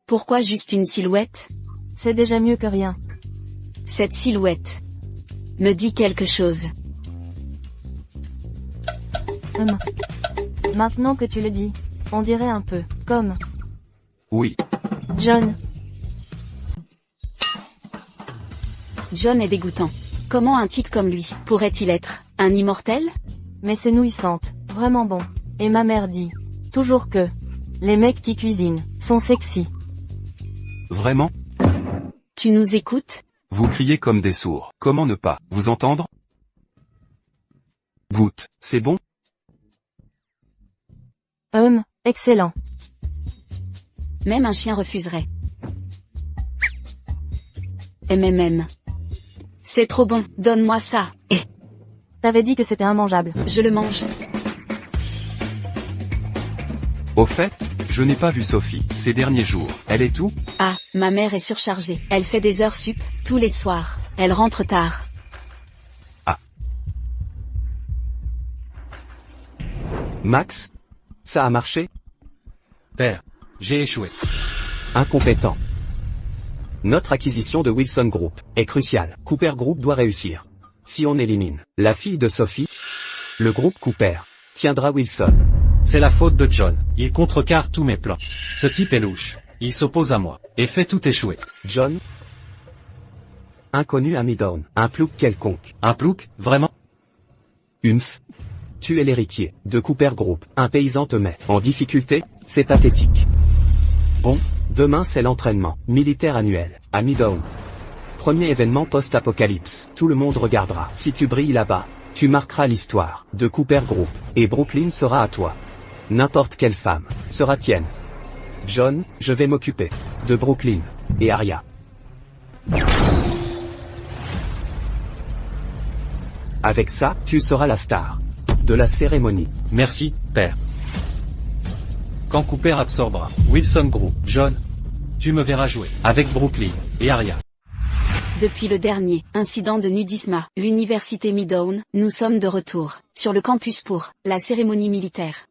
Pourquoi juste une silhouette? C'est déjà mieux que rien. Cette silhouette me dit quelque chose. Maintenant que tu le dis, on dirait un peu comme Oui. John. John est dégoûtant. Comment un type comme lui pourrait-il être un immortel? Mais c'est nouillissante, vraiment bon. Et ma mère dit toujours que les mecs qui cuisinent sont sexy. Vraiment? Tu nous écoutes? Vous criez comme des sourds. Comment ne pas vous entendre? Goutte, c'est bon? Excellent. Même un chien refuserait. MMM. C'est trop bon, donne-moi ça. Et T'avais dit que c'était immangeable. je le mange. Au fait, je n'ai pas vu Sophie ces derniers jours. Elle est où? Ah, ma mère est surchargée. Elle fait des heures sup, tous les soirs. Elle rentre tard. Max? Ça a marché? Père. J'ai échoué. Incompétent. Notre acquisition de Wilson Group est cruciale. Cooper Group doit réussir. Si on élimine la fille de Sophie, le groupe Cooper tiendra Wilson. C'est la faute de John. Il contrecarre tous mes plans. Ce type est louche. Il s'oppose à moi. Et fait tout échouer. John? Inconnu à Midtown. Un plouc quelconque. Un plouc, vraiment? Humph. Tu es l'héritier de Cooper Group. Un paysan te met en difficulté, c'est pathétique. Bon, demain c'est l'entraînement militaire annuel à Midtown. Premier événement post-apocalypse. Tout le monde regardera. Si tu brilles là-bas, tu marqueras l'histoire de Cooper Group. Et Brooklyn sera à toi. N'importe quelle femme sera tienne. John, je vais m'occuper de Brooklyn et Aria. Avec ça, tu seras la star. de la cérémonie. Merci, père. Quand Cooper absorbera Wilson Group, John, tu me verras jouer avec Brooklyn et Arya. Depuis le dernier incident de nudisme, l'université Midtown, nous sommes de retour sur le campus pour la cérémonie militaire.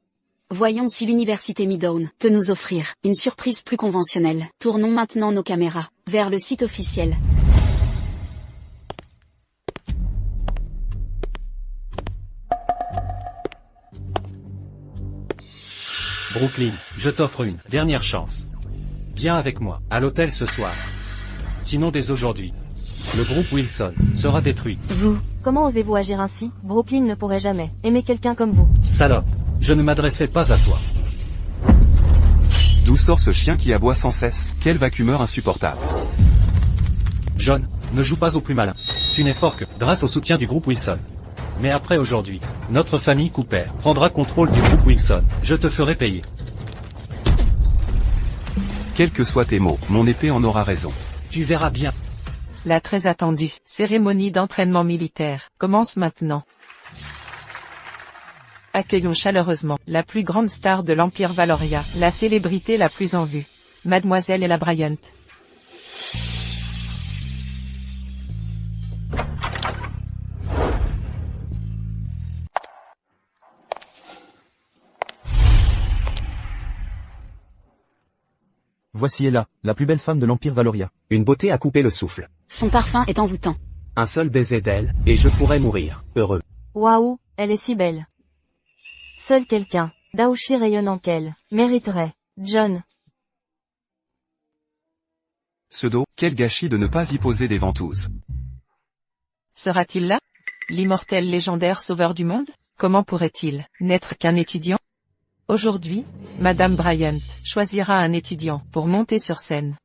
Voyons si l'université Midtown peut nous offrir une surprise plus conventionnelle. Tournons maintenant nos caméras vers le site officiel. Brooklyn, je t'offre une dernière chance. Viens avec moi à l'hôtel ce soir. Sinon dès aujourd'hui, le groupe Wilson sera détruit. Vous, comment osez-vous agir ainsi? Brooklyn ne pourrait jamais aimer quelqu'un comme vous. Salope, je ne m'adressais pas à toi. D'où sort ce chien qui aboie sans cesse? Quel vacumeur insupportable. John, ne joue pas au plus malin. Tu n'es fort que grâce au soutien du groupe Wilson. Mais après aujourd'hui, notre famille Cooper prendra contrôle du groupe Wilson. Je te ferai payer. Quels que soient tes mots, mon épée en aura raison. Tu verras bien. La très attendue cérémonie d'entraînement militaire commence maintenant. Accueillons chaleureusement la plus grande star de l'Empire Valoria, la célébrité la plus en vue, Mademoiselle Ella Bryant. Voici Ella, la plus belle femme de l'Empire Valoria. Une beauté à couper le souffle. Son parfum est envoûtant. Un seul baiser d'elle, et je pourrais mourir, heureux. Waouh, elle est si belle. Seul quelqu'un, d'aussi rayonnant qu'elle, mériterait. John. Ce dos, quel gâchis de ne pas y poser des ventouses. Sera-t-il là? L'immortel légendaire sauveur du monde? Comment pourrait-il n'être qu'un étudiant? Aujourd'hui, Madame Bryant choisira un étudiant pour monter sur scène.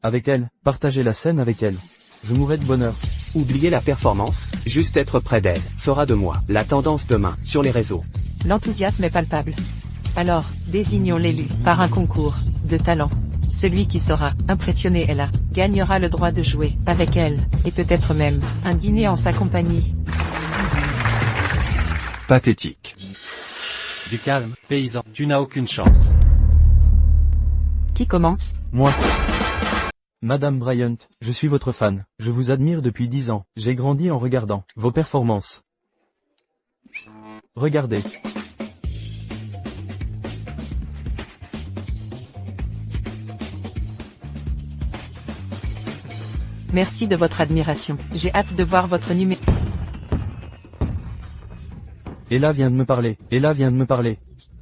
Avec elle, partagez la scène avec elle. Je mourrai de bonheur. Oubliez la performance, juste être près d'elle, fera de moi la tendance demain, sur les réseaux. L'enthousiasme est palpable. Alors, désignons l'élu par un concours de talent. Celui qui saura impressionner Ella gagnera le droit de jouer avec elle, et peut-être même un dîner en sa compagnie. Pathétique. Du calme, paysan, tu n'as aucune chance. Qui commence? Moi. Madame Bryant, je suis votre fan. Je vous admire depuis 10 ans. J'ai grandi en regardant vos performances. Regardez. Merci de votre admiration. J'ai hâte de voir votre numéro. Ella vient de me parler. Ella vient de me parler.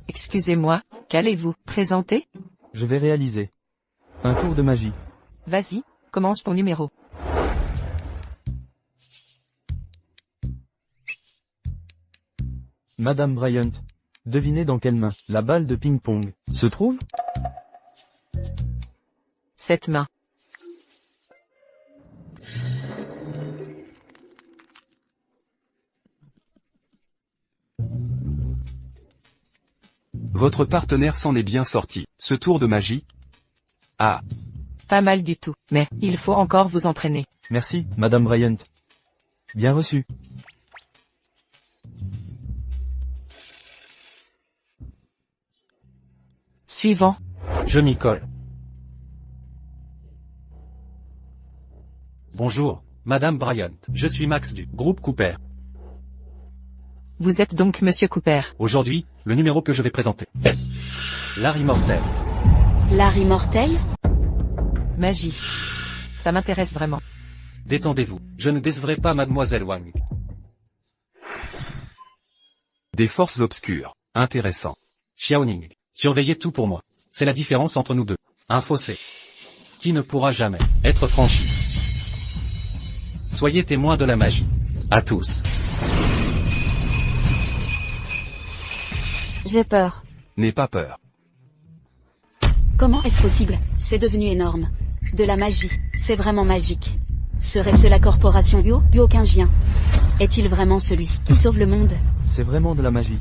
Excusez-moi, qu'allez-vous présenter? Je vais réaliser un cours de magie. Vas-y, commence ton numéro. Madame Bryant, devinez dans quelle main la balle de ping-pong se trouve? Cette main. Votre partenaire s'en est bien sorti. Ce tour de magie? Ah. Pas mal du tout, mais il faut encore vous entraîner. Merci, Madame Bryant. Bien reçu. Suivant. Je m'y colle. Bonjour, Madame Bryant. Je suis Max du groupe Cooper. Vous êtes donc Monsieur Cooper. Aujourd'hui, le numéro que je vais présenter est l'art immortel. L'art immortel? Magie. Ça m'intéresse vraiment. Détendez-vous, je ne décevrai pas Mademoiselle Wang. Des forces obscures. Intéressant. Xiaoning, surveillez tout pour moi. C'est la différence entre nous deux. Un fossé qui ne pourra jamais être franchi. Soyez témoins de la magie. À tous. J'ai peur. N'aie pas peur. Comment est-ce possible? C'est devenu énorme. De la magie, c'est vraiment magique. Serait-ce la corporation Yuokingien? Est-il vraiment celui qui sauve le monde? C'est vraiment de la magie.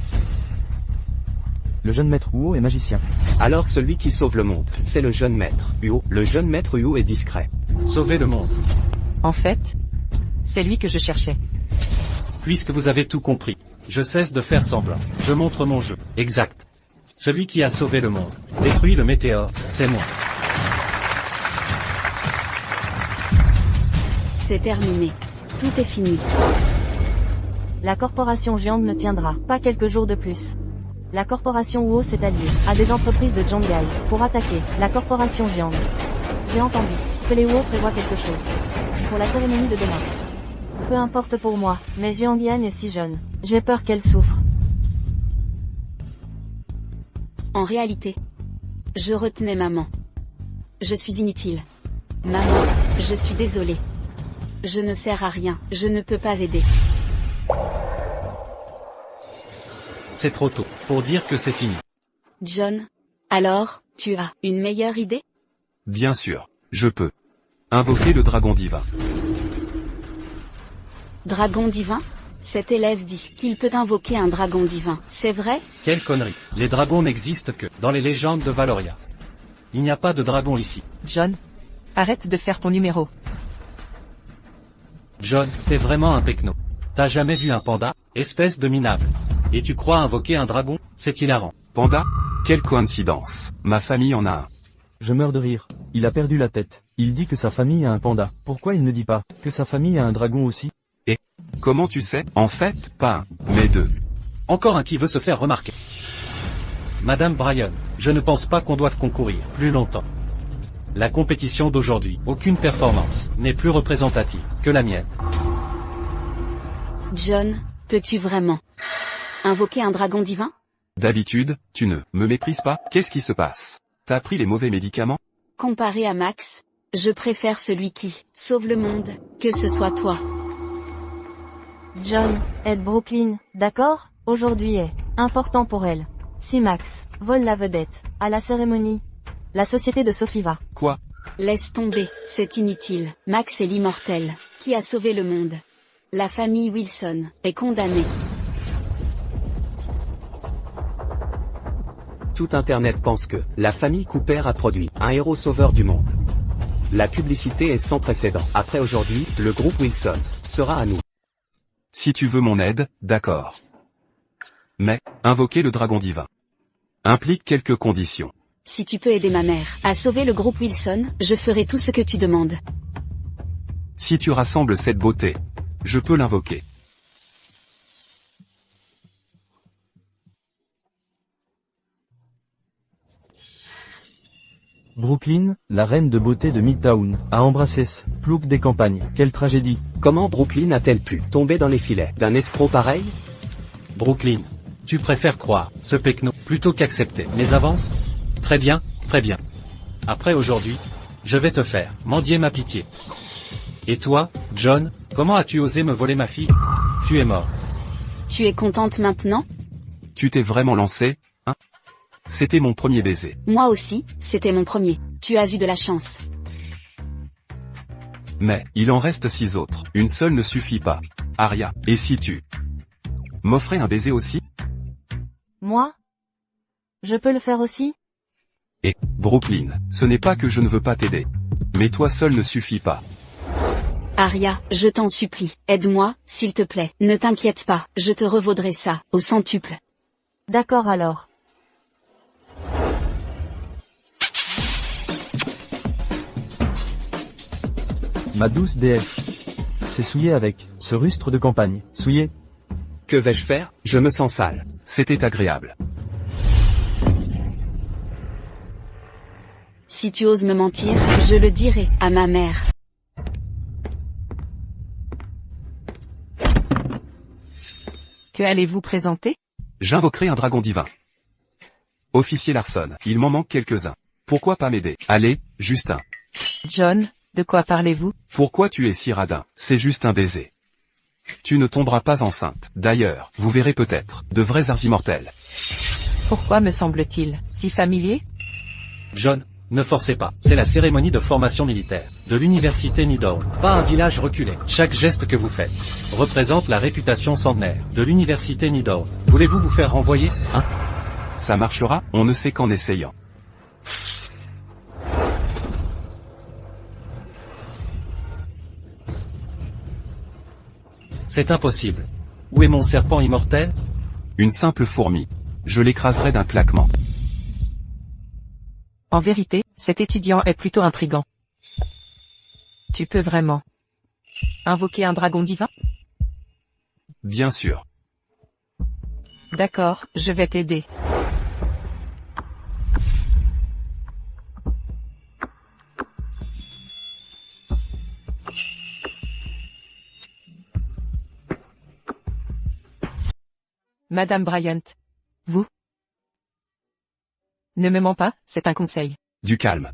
Le jeune maître Huo est magicien. Alors celui qui sauve le monde, c'est le jeune maître Huo. Le jeune maître Huo est discret. Sauvez le monde. En fait, c'est lui que je cherchais. Puisque vous avez tout compris, Je cesse de faire semblant. Je montre mon jeu. Exact. Celui qui a sauvé le monde, détruit le météore, c'est moi. C'est terminé. Tout est fini. La corporation Jiang ne tiendra pas quelques jours de plus. La corporation Wu s'est alliée à des entreprises de Zhonghai pour attaquer la corporation Jiang. J'ai entendu que les Wu prévoient quelque chose pour la cérémonie de demain. Peu importe pour moi, mais Jiangyan est si jeune. J'ai peur qu'elle souffre. En réalité, je retenais maman. Je suis inutile. Maman, je suis désolée. Je ne sers à rien, je ne peux pas aider. C'est trop tôt pour dire que c'est fini. John, alors, tu as une meilleure idée? Bien sûr, je peux. Invoquer le dragon divin. Dragon divin? Cet élève dit qu'il peut invoquer un dragon divin, c'est vrai? Quelle connerie. Les dragons n'existent que dans les légendes de Valoria. Il n'y a pas de dragon ici. John, arrête de faire ton numéro. John, t'es vraiment un pecno. T'as jamais vu un panda, espèce de minable. Et tu crois invoquer un dragon? C'est hilarant. Panda? Quelle coïncidence. Ma famille en a un. Je meurs de rire. Il a perdu la tête. Il dit que sa famille a un panda. Pourquoi il ne dit pas que sa famille a un dragon aussi? Comment tu sais? En fait, pas un, mais deux. Encore un qui veut se faire remarquer. Madame Bryan, je ne pense pas qu'on doive concourir plus longtemps. La compétition d'aujourd'hui, aucune performance, n'est plus représentative que la mienne. John, peux-tu vraiment invoquer un dragon divin? D'habitude, tu ne me méprises pas. Qu'est-ce qui se passe? T'as pris les mauvais médicaments? Comparé à Max, je préfère celui qui sauve le monde, que ce soit toi. John, aide Brooklyn, d'accord? Aujourd'hui est important pour elle. Si Max vole la vedette à la cérémonie, la société de Sophie va. Quoi? Laisse tomber, c'est inutile. Max est l'immortel, qui a sauvé le monde. La famille Wilson est condamnée. Tout Internet pense que la famille Cooper a produit un héros sauveur du monde. La publicité est sans précédent. Après aujourd'hui, le groupe Wilson sera à nous. Si tu veux mon aide, d'accord. Mais, invoquer le dragon divin implique quelques conditions. Si tu peux aider ma mère à sauver le groupe Wilson, je ferai tout ce que tu demandes. Si tu rassembles cette beauté, je peux l'invoquer. Brooklyn, la reine de beauté de Midtown, a embrassé ce plouc des campagnes. Quelle tragédie. Comment Brooklyn a-t-elle pu tomber dans les filets d'un escroc pareil? Brooklyn, tu préfères croire ce pecno plutôt qu'accepter mes avances? Très bien, très bien. Après aujourd'hui, je vais te faire mendier ma pitié. Et toi, John, comment as-tu osé me voler ma fille? Tu es mort. Tu es contente maintenant? Tu t'es vraiment lancé, hein? C'était mon premier baiser. Moi aussi, c'était mon premier. Tu as eu de la chance. Mais, il en reste 6 autres. Une seule ne suffit pas. Aria, et si tu m'offrais un baiser aussi? Moi? Je peux le faire aussi? Et, Brooklyn, ce n'est pas que je ne veux pas t'aider. Mais toi seul ne suffit pas. Aria, je t'en supplie, aide-moi, s'il te plaît. Ne t'inquiète pas, je te revaudrai ça, au centuple. D'accord alors. Ma douce déesse. C'est souillé avec ce rustre de campagne. Souillé. Que vais-je faire? Je me sens sale. C'était agréable. Si tu oses me mentir, je le dirai à ma mère. Que allez-vous présenter? J'invoquerai un dragon divin. Officier Larson, il m'en manque quelques-uns. Pourquoi pas m'aider? Allez, Justin. John, de quoi parlez-vous? Pourquoi tu es si radin? C'est juste un baiser. Tu ne tomberas pas enceinte. D'ailleurs, vous verrez peut-être de vrais arts immortels. Pourquoi me semble-t-il si familier? John, ne forcez pas. C'est la cérémonie de formation militaire de l'université Nidor. Pas un village reculé. Chaque geste que vous faites représente la réputation centenaire de l'université Nidor. Voulez-vous vous faire renvoyer, hein? Ça marchera, on ne sait qu'en essayant. C'est impossible. Où est mon serpent immortel? Une simple fourmi. Je l'écraserai d'un claquement. En vérité, cet étudiant est plutôt intrigant. Tu peux vraiment invoquer un dragon divin? Bien sûr. D'accord, je vais t'aider. Madame Bryant. Vous? Ne me mens pas, c'est un conseil. Du calme.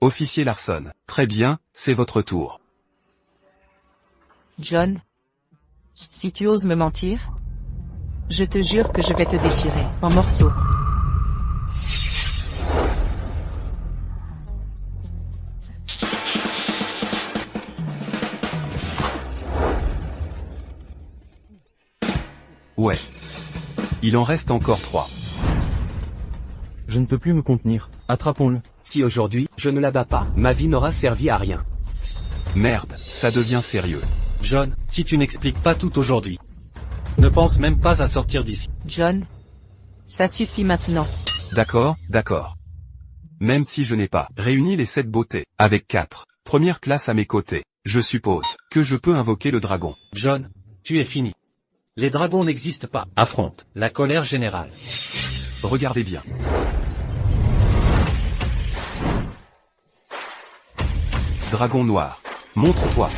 Officier Larson. Très bien, c'est votre tour. John? Si tu oses me mentir, je te jure que je vais te déchirer en morceaux. Ouais. Il en reste encore 3. Je ne peux plus me contenir. Attrapons-le. Si aujourd'hui, je ne la bats pas, ma vie n'aura servi à rien. Merde, ça devient sérieux. John, si tu n'expliques pas tout aujourd'hui, ne pense même pas à sortir d'ici. John? Ça suffit maintenant. D'accord, d'accord. Même si je n'ai pas réuni les 7 beautés, avec 4 premières classes à mes côtés, je suppose que je peux invoquer le dragon. John, tu es fini. Les dragons n'existent pas. Affronte la colère générale. Regardez bien. Dragon noir. Montre-toi.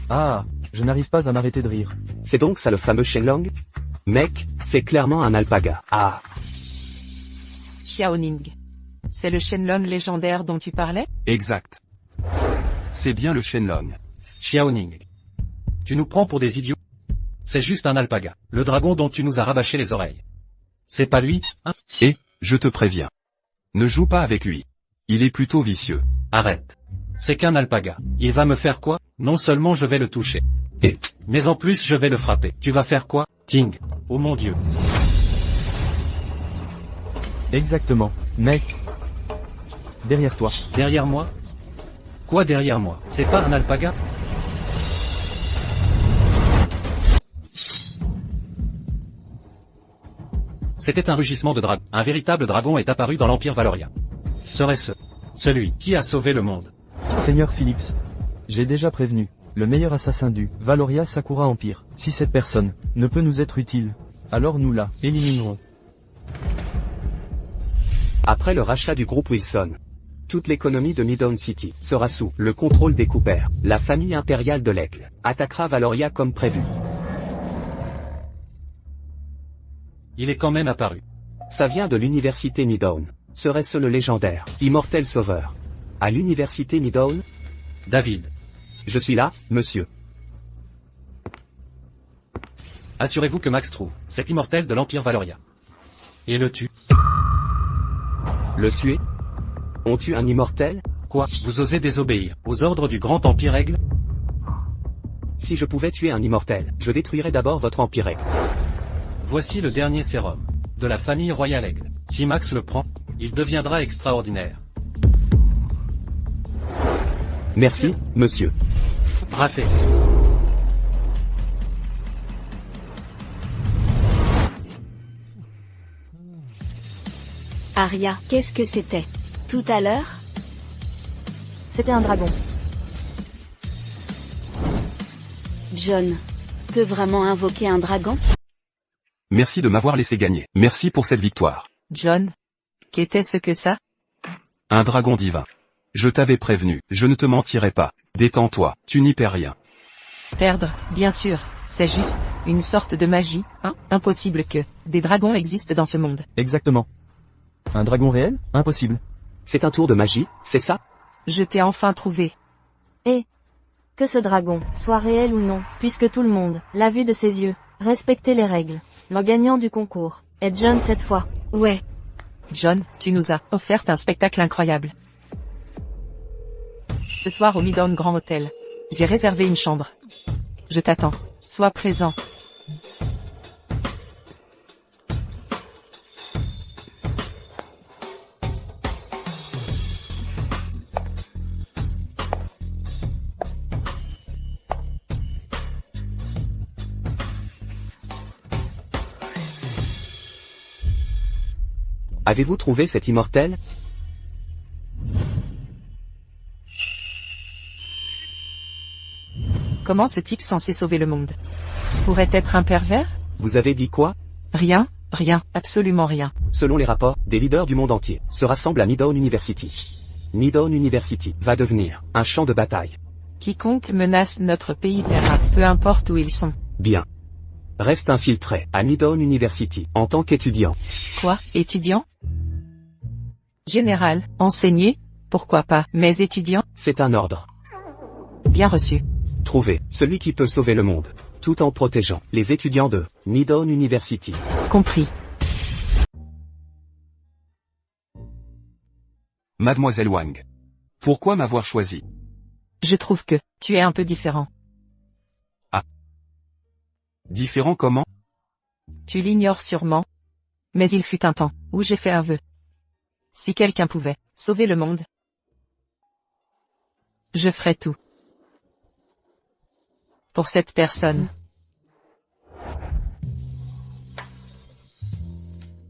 Ah, je n'arrive pas à m'arrêter de rire. C'est donc ça le fameux Shenlong? Mec, c'est clairement un alpaga. Ah, Xiaoning. C'est le Shenlong légendaire dont tu parlais? Exact. C'est bien le Shenlong. Xiaoning. Tu nous prends pour des idiots? C'est juste un alpaga. Le dragon dont tu nous as rabâché les oreilles. C'est pas lui, hein? Et, je te préviens. Ne joue pas avec lui. Il est plutôt vicieux. Arrête. C'est qu'un alpaga. Il va me faire quoi? Non seulement je vais le toucher. Mais en plus je vais le frapper. Tu vas faire quoi, King? Oh mon Dieu. Exactement, mec. Derrière toi. Derrière moi? Quoi derrière moi? C'est pas un alpaga? C'était un rugissement de dragon. Un véritable dragon est apparu dans l'Empire Valoria. Serait-ce celui qui a sauvé le monde? Seigneur Phillips. J'ai déjà prévenu. Le meilleur assassin du Valoria Sakura Empire. Si cette personne ne peut nous être utile, alors nous la éliminerons. après le rachat du groupe Wilson, toute l'économie de Midtown City sera sous le contrôle des Cooper. La famille impériale de l'Aigle attaquera Valoria comme prévu. Il est quand même apparu. Ça vient de l'université Midtown. Serait-ce le légendaire Immortel Sauveur? À l'université Midtown? David. Je suis là, monsieur. Assurez-vous que Max trouve cet immortel de l'Empire Valoria. Et le tue. Le tuer? On tue un immortel? Quoi? Vous osez désobéir aux ordres du grand Empire Aigle? Si je pouvais tuer un immortel, je détruirais d'abord votre Empire Aigle. Voici le dernier sérum de la famille royale Aigle. Si Max le prend, il deviendra extraordinaire. Merci, monsieur. Raté. Arya, qu'est-ce que c'était? Tout à l'heure? C'était un dragon. John peut vraiment invoquer un dragon? Merci de m'avoir laissé gagner. Merci pour cette victoire. John? Qu'était-ce que ça? Un dragon divin. Je t'avais prévenu, je ne te mentirai pas. Détends-toi, tu n'y perds rien. Perdre, bien sûr, c'est juste une sorte de magie, hein? Impossible que des dragons existent dans ce monde. Exactement. Un dragon réel? Impossible. C'est un tour de magie, c'est ça? Je t'ai enfin trouvé. Et que ce dragon soit réel ou non, puisque tout le monde l'a vu de ses yeux. Respectez les règles. Le gagnant du concours est John cette fois. Ouais. John, tu nous as offert un spectacle incroyable. Ce soir au Midtown Grand Hotel. J'ai réservé une chambre. Je t'attends. Sois présent. Avez-vous trouvé cet immortel? Comment ce type censé sauver le monde pourrait être un pervers? Vous avez dit quoi? Rien, absolument rien. Selon les rapports, des leaders du monde entier se rassemblent à Nidone University. Nidone University va devenir un champ de bataille. Quiconque menace notre pays verra, peu importe où ils sont. Bien. Reste infiltré à Nidone University en tant qu'étudiant. Quoi, étudiant? Général, enseigner, pourquoi pas, mais étudiant? C'est un ordre. Bien reçu. Trouvez celui qui peut sauver le monde, tout en protégeant les étudiants de Nidone University. Compris. Mademoiselle Wang. Pourquoi m'avoir choisi? Je trouve que tu es un peu différent. Différent comment? Tu l'ignores sûrement. Mais il fut un temps où j'ai fait un vœu. Si quelqu'un pouvait sauver le monde, je ferais tout pour cette personne.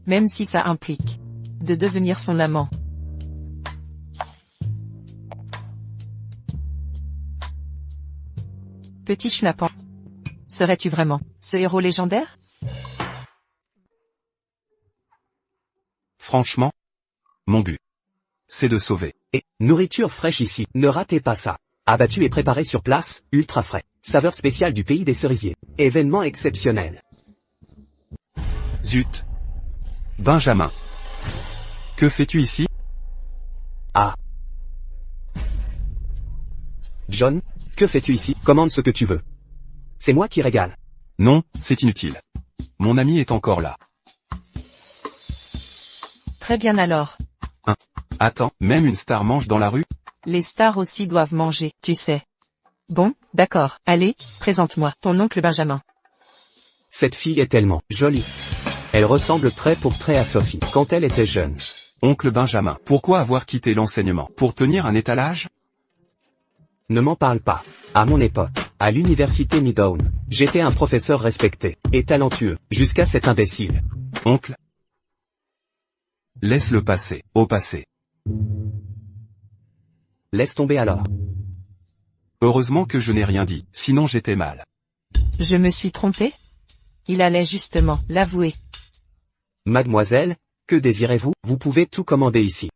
Même si ça implique de devenir son amant. Petit schnappant. Serais-tu vraiment ce héros légendaire? Franchement, mon but, c'est de sauver. Et nourriture fraîche ici, ne ratez pas ça. Abattu et préparé sur place, ultra frais. Saveur spéciale du pays des cerisiers. Événement exceptionnel. Zut. Benjamin. Que fais-tu ici? Ah. John, que fais-tu ici? Commande ce que tu veux. C'est moi qui régale. Non, c'est inutile. Mon ami est encore là. Très bien alors. Attends, même une star mange dans la rue? Les stars aussi doivent manger, tu sais. Bon, d'accord, allez, présente-moi ton oncle Benjamin. Cette fille est tellement jolie. Elle ressemble trait pour trait à Sophie quand elle était jeune. Oncle Benjamin, pourquoi avoir quitté l'enseignement? Pour tenir un étalage? Ne m'en parle pas. À mon époque, à l'université Nidone, j'étais un professeur respecté et talentueux, jusqu'à cet imbécile. Oncle? Laisse-le passer, au passé. Laisse tomber alors. Heureusement que je n'ai rien dit, sinon j'étais mal. Je me suis trompé? Il allait justement l'avouer. Mademoiselle, que désirez-vous? Vous pouvez tout commander ici.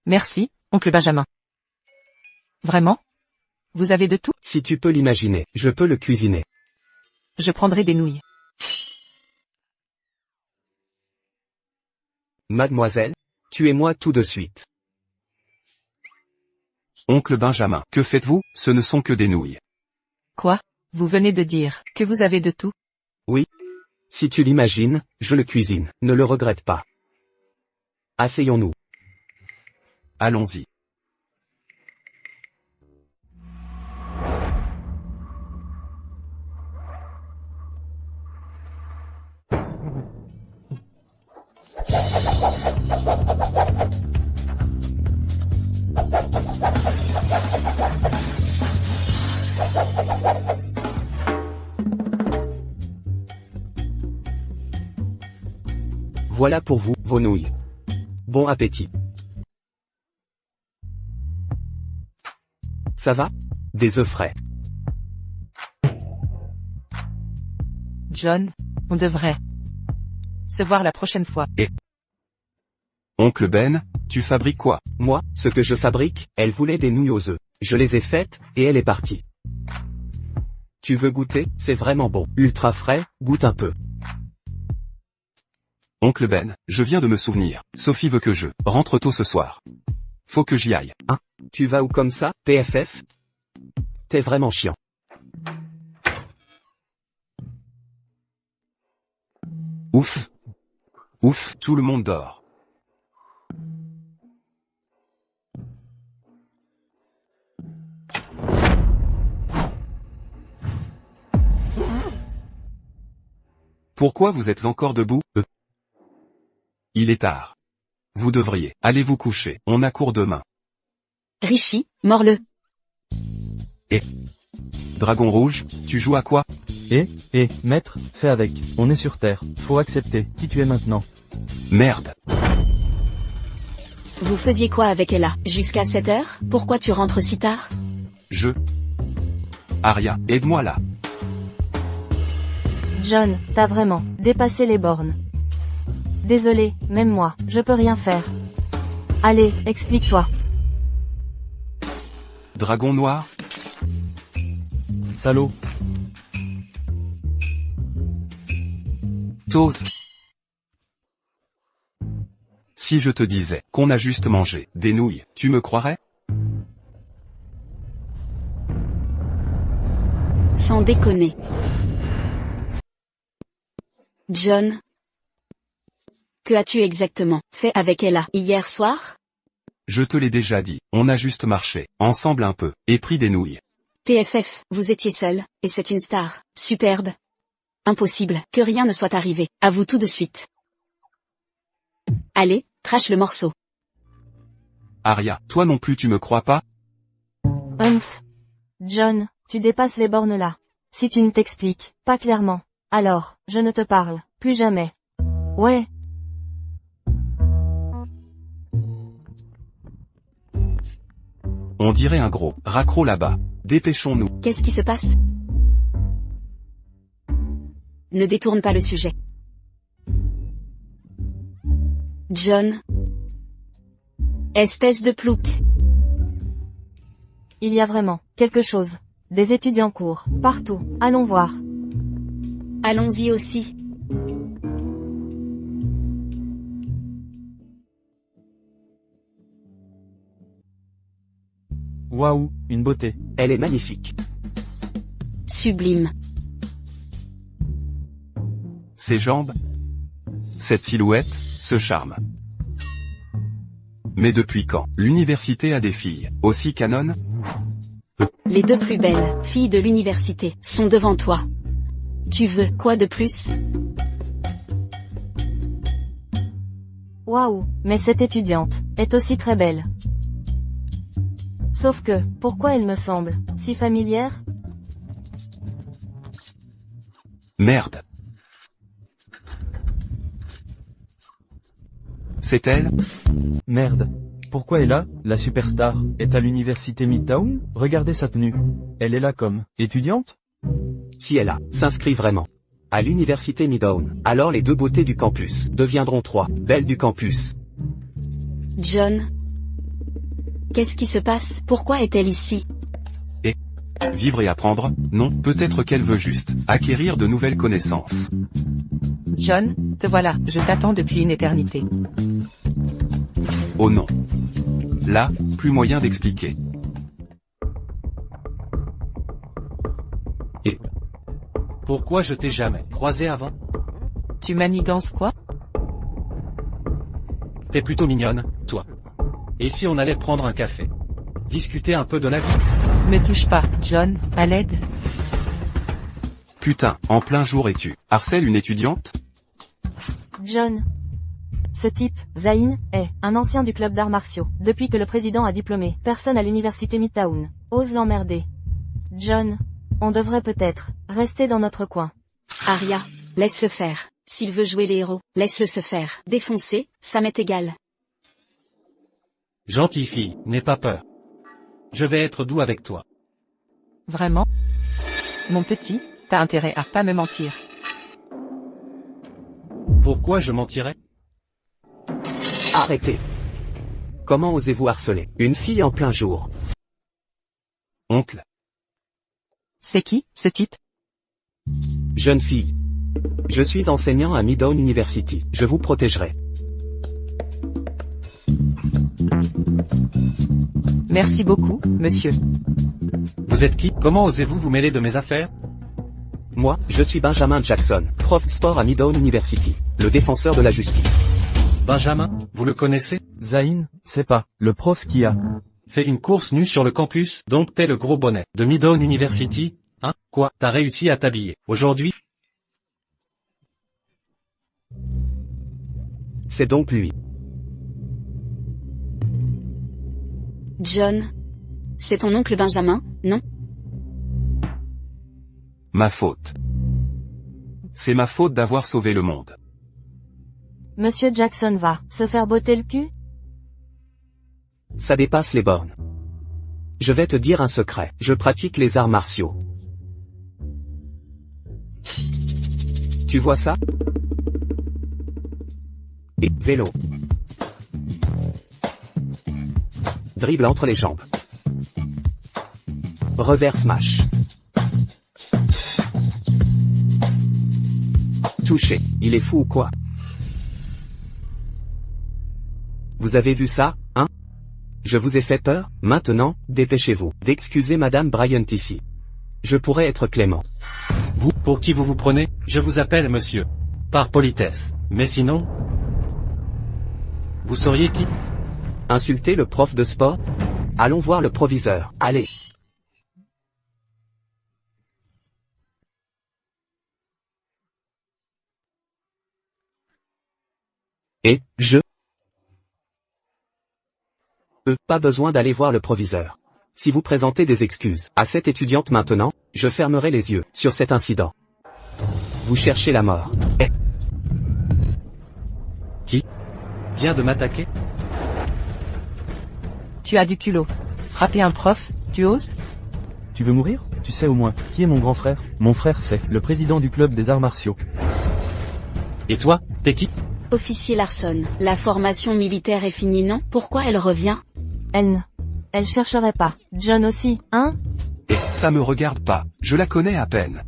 Merci, oncle Benjamin. Vraiment? Vous avez de tout? Si tu peux l'imaginer, je peux le cuisiner. Je prendrai des nouilles. Mademoiselle, tuez-moi tout de suite. Oncle Benjamin, que faites-vous? Ce ne sont que des nouilles. Quoi? Vous venez de dire que vous avez de tout? Oui. Si tu l'imagines, je le cuisine, ne le regrette pas. Asseyons-nous. Allons-y. Voilà pour vous, vos nouilles. Bon appétit. Ça va? Des œufs frais. John, on devrait se voir la prochaine fois. Oncle Ben, tu fabriques quoi? Moi, ce que je fabrique, elle voulait des nouilles aux œufs. Je les ai faites, et elle est partie. Tu veux goûter? C'est vraiment bon. Ultra frais, goûte un peu. Oncle Ben, je viens de me souvenir. Sophie veut que je rentre tôt ce soir. Faut que j'y aille. Hein? Tu vas où comme ça, PFF? T'es vraiment chiant. Ouf. Ouf, tout le monde dort. Pourquoi vous êtes encore debout? Il est tard. Vous devriez aller vous coucher, on a cours demain. Richie, mords-le. Dragon rouge, tu joues à quoi? Maître, fais avec, on est sur Terre, faut accepter, qui tu es maintenant. Merde. Vous faisiez quoi avec Ella, jusqu'à 7 heures? Pourquoi tu rentres si tard? Arya, aide-moi là. John, t'as vraiment dépassé les bornes. Désolé, même moi, je peux rien faire. Allez, explique-toi. Dragon noir? Salaud. T'oses? Si je te disais qu'on a juste mangé des nouilles, tu me croirais? Sans déconner. John. Que as-tu exactement fait avec Ella hier soir? Je te l'ai déjà dit, on a juste marché, ensemble un peu, et pris des nouilles. PFF, vous étiez seul, et c'est une star. Superbe. Impossible que rien ne soit arrivé. À vous tout de suite. Allez, trash le morceau. Arya, toi non plus tu me crois pas? John, tu dépasses les bornes là. Si tu ne t'expliques pas clairement, alors, je ne te parle plus jamais. Ouais. On dirait un gros raccro là-bas. Dépêchons-nous. Qu'est-ce qui se passe? Ne détourne pas le sujet. John. Espèce de plouc. Il y a vraiment quelque chose. Des étudiants courent partout. Allons voir. Allons-y aussi. Waouh, une beauté. Elle est magnifique. Sublime. Ses jambes? Cette silhouette, ce charme. Mais depuis quand l'université a des filles aussi canonnes? Les deux plus belles filles de l'université sont devant toi. Tu veux quoi de plus? Waouh, mais cette étudiante est aussi très belle. Sauf que, pourquoi elle me semble si familière? Merde. C'est elle? Merde. Pourquoi Ella, la superstar, est à l'université Midtown? Regardez sa tenue. Elle est là comme étudiante? Si Ella s'inscrit vraiment à l'université Midtown, alors les deux beautés du campus deviendront trois belles du campus. John. Qu'est-ce qui se passe? Pourquoi est-elle ici? Vivre et apprendre? Non, peut-être qu'elle veut juste acquérir de nouvelles connaissances. John, te voilà, je t'attends depuis une éternité. Oh non. Là, plus moyen d'expliquer. Pourquoi je t'ai jamais croisé avant? Tu manigances quoi? T'es plutôt mignonne, toi. Et si on allait prendre un café? Discuter un peu de la vie? Me touche pas, John, à l'aide. Putain, en plein jour et tu harcèles une étudiante? John. Ce type, Zayn, est un ancien du club d'arts martiaux. Depuis que le président a diplômé personne à l'université Midtown ose l'emmerder. John. On devrait peut-être rester dans notre coin. Arya, laisse-le faire. S'il veut jouer les héros, laisse-le se faire. Défoncer, ça m'est égal. Gentille fille, n'aie pas peur. Je vais être doux avec toi. Vraiment? Mon petit, t'as intérêt à pas me mentir. Pourquoi je mentirais? Arrêtez. Comment osez-vous harceler une fille en plein jour? Oncle. C'est qui, ce type? Jeune fille. Je suis enseignant à Midtown University. Je vous protégerai. Merci beaucoup, monsieur. Vous êtes qui? Comment osez-vous vous mêler de mes affaires? Moi, je suis Benjamin Jackson, prof de sport à Midtown University, le défenseur de la justice. Benjamin, vous le connaissez? Zayn, c'est pas le prof qui a Fait une course nue sur le campus, donc t'es le gros bonnet de Midtown University, hein? Quoi? T'as réussi à t'habiller aujourd'hui? C'est donc lui. John. C'est ton oncle Benjamin, non? Ma faute. C'est ma faute d'avoir sauvé le monde. Monsieur Jackson va se faire botter le cul? Ça dépasse les bornes. Je vais te dire un secret, je pratique les arts martiaux. Tu vois ça? Et vélo. Dribble entre les jambes. Revers smash. Touché, il est fou ou quoi? Vous avez vu ça, hein? Je vous ai fait peur? Maintenant, dépêchez-vous d'excuser Madame Bryant ici. Je pourrais être clément. Vous, pour qui vous vous prenez? Je vous appelle monsieur. Par politesse. Mais sinon... Vous sauriez qui? Insulter le prof de sport? Allons voir le proviseur, allez. Et, pas besoin d'aller voir le proviseur. Si vous présentez des excuses à cette étudiante maintenant, je fermerai les yeux sur cet incident. Vous cherchez la mort. Eh. Qui vient de m'attaquer? Tu as du culot. Frapper un prof, tu oses? Tu veux mourir? Tu sais au moins, qui est mon grand frère? Mon frère c'est le président du club des arts martiaux. Et toi, t'es qui? Officier Larson, la formation militaire est finie non? Pourquoi elle revient? Elle chercherait pas. John aussi, hein? Et ça me regarde pas, je la connais à peine.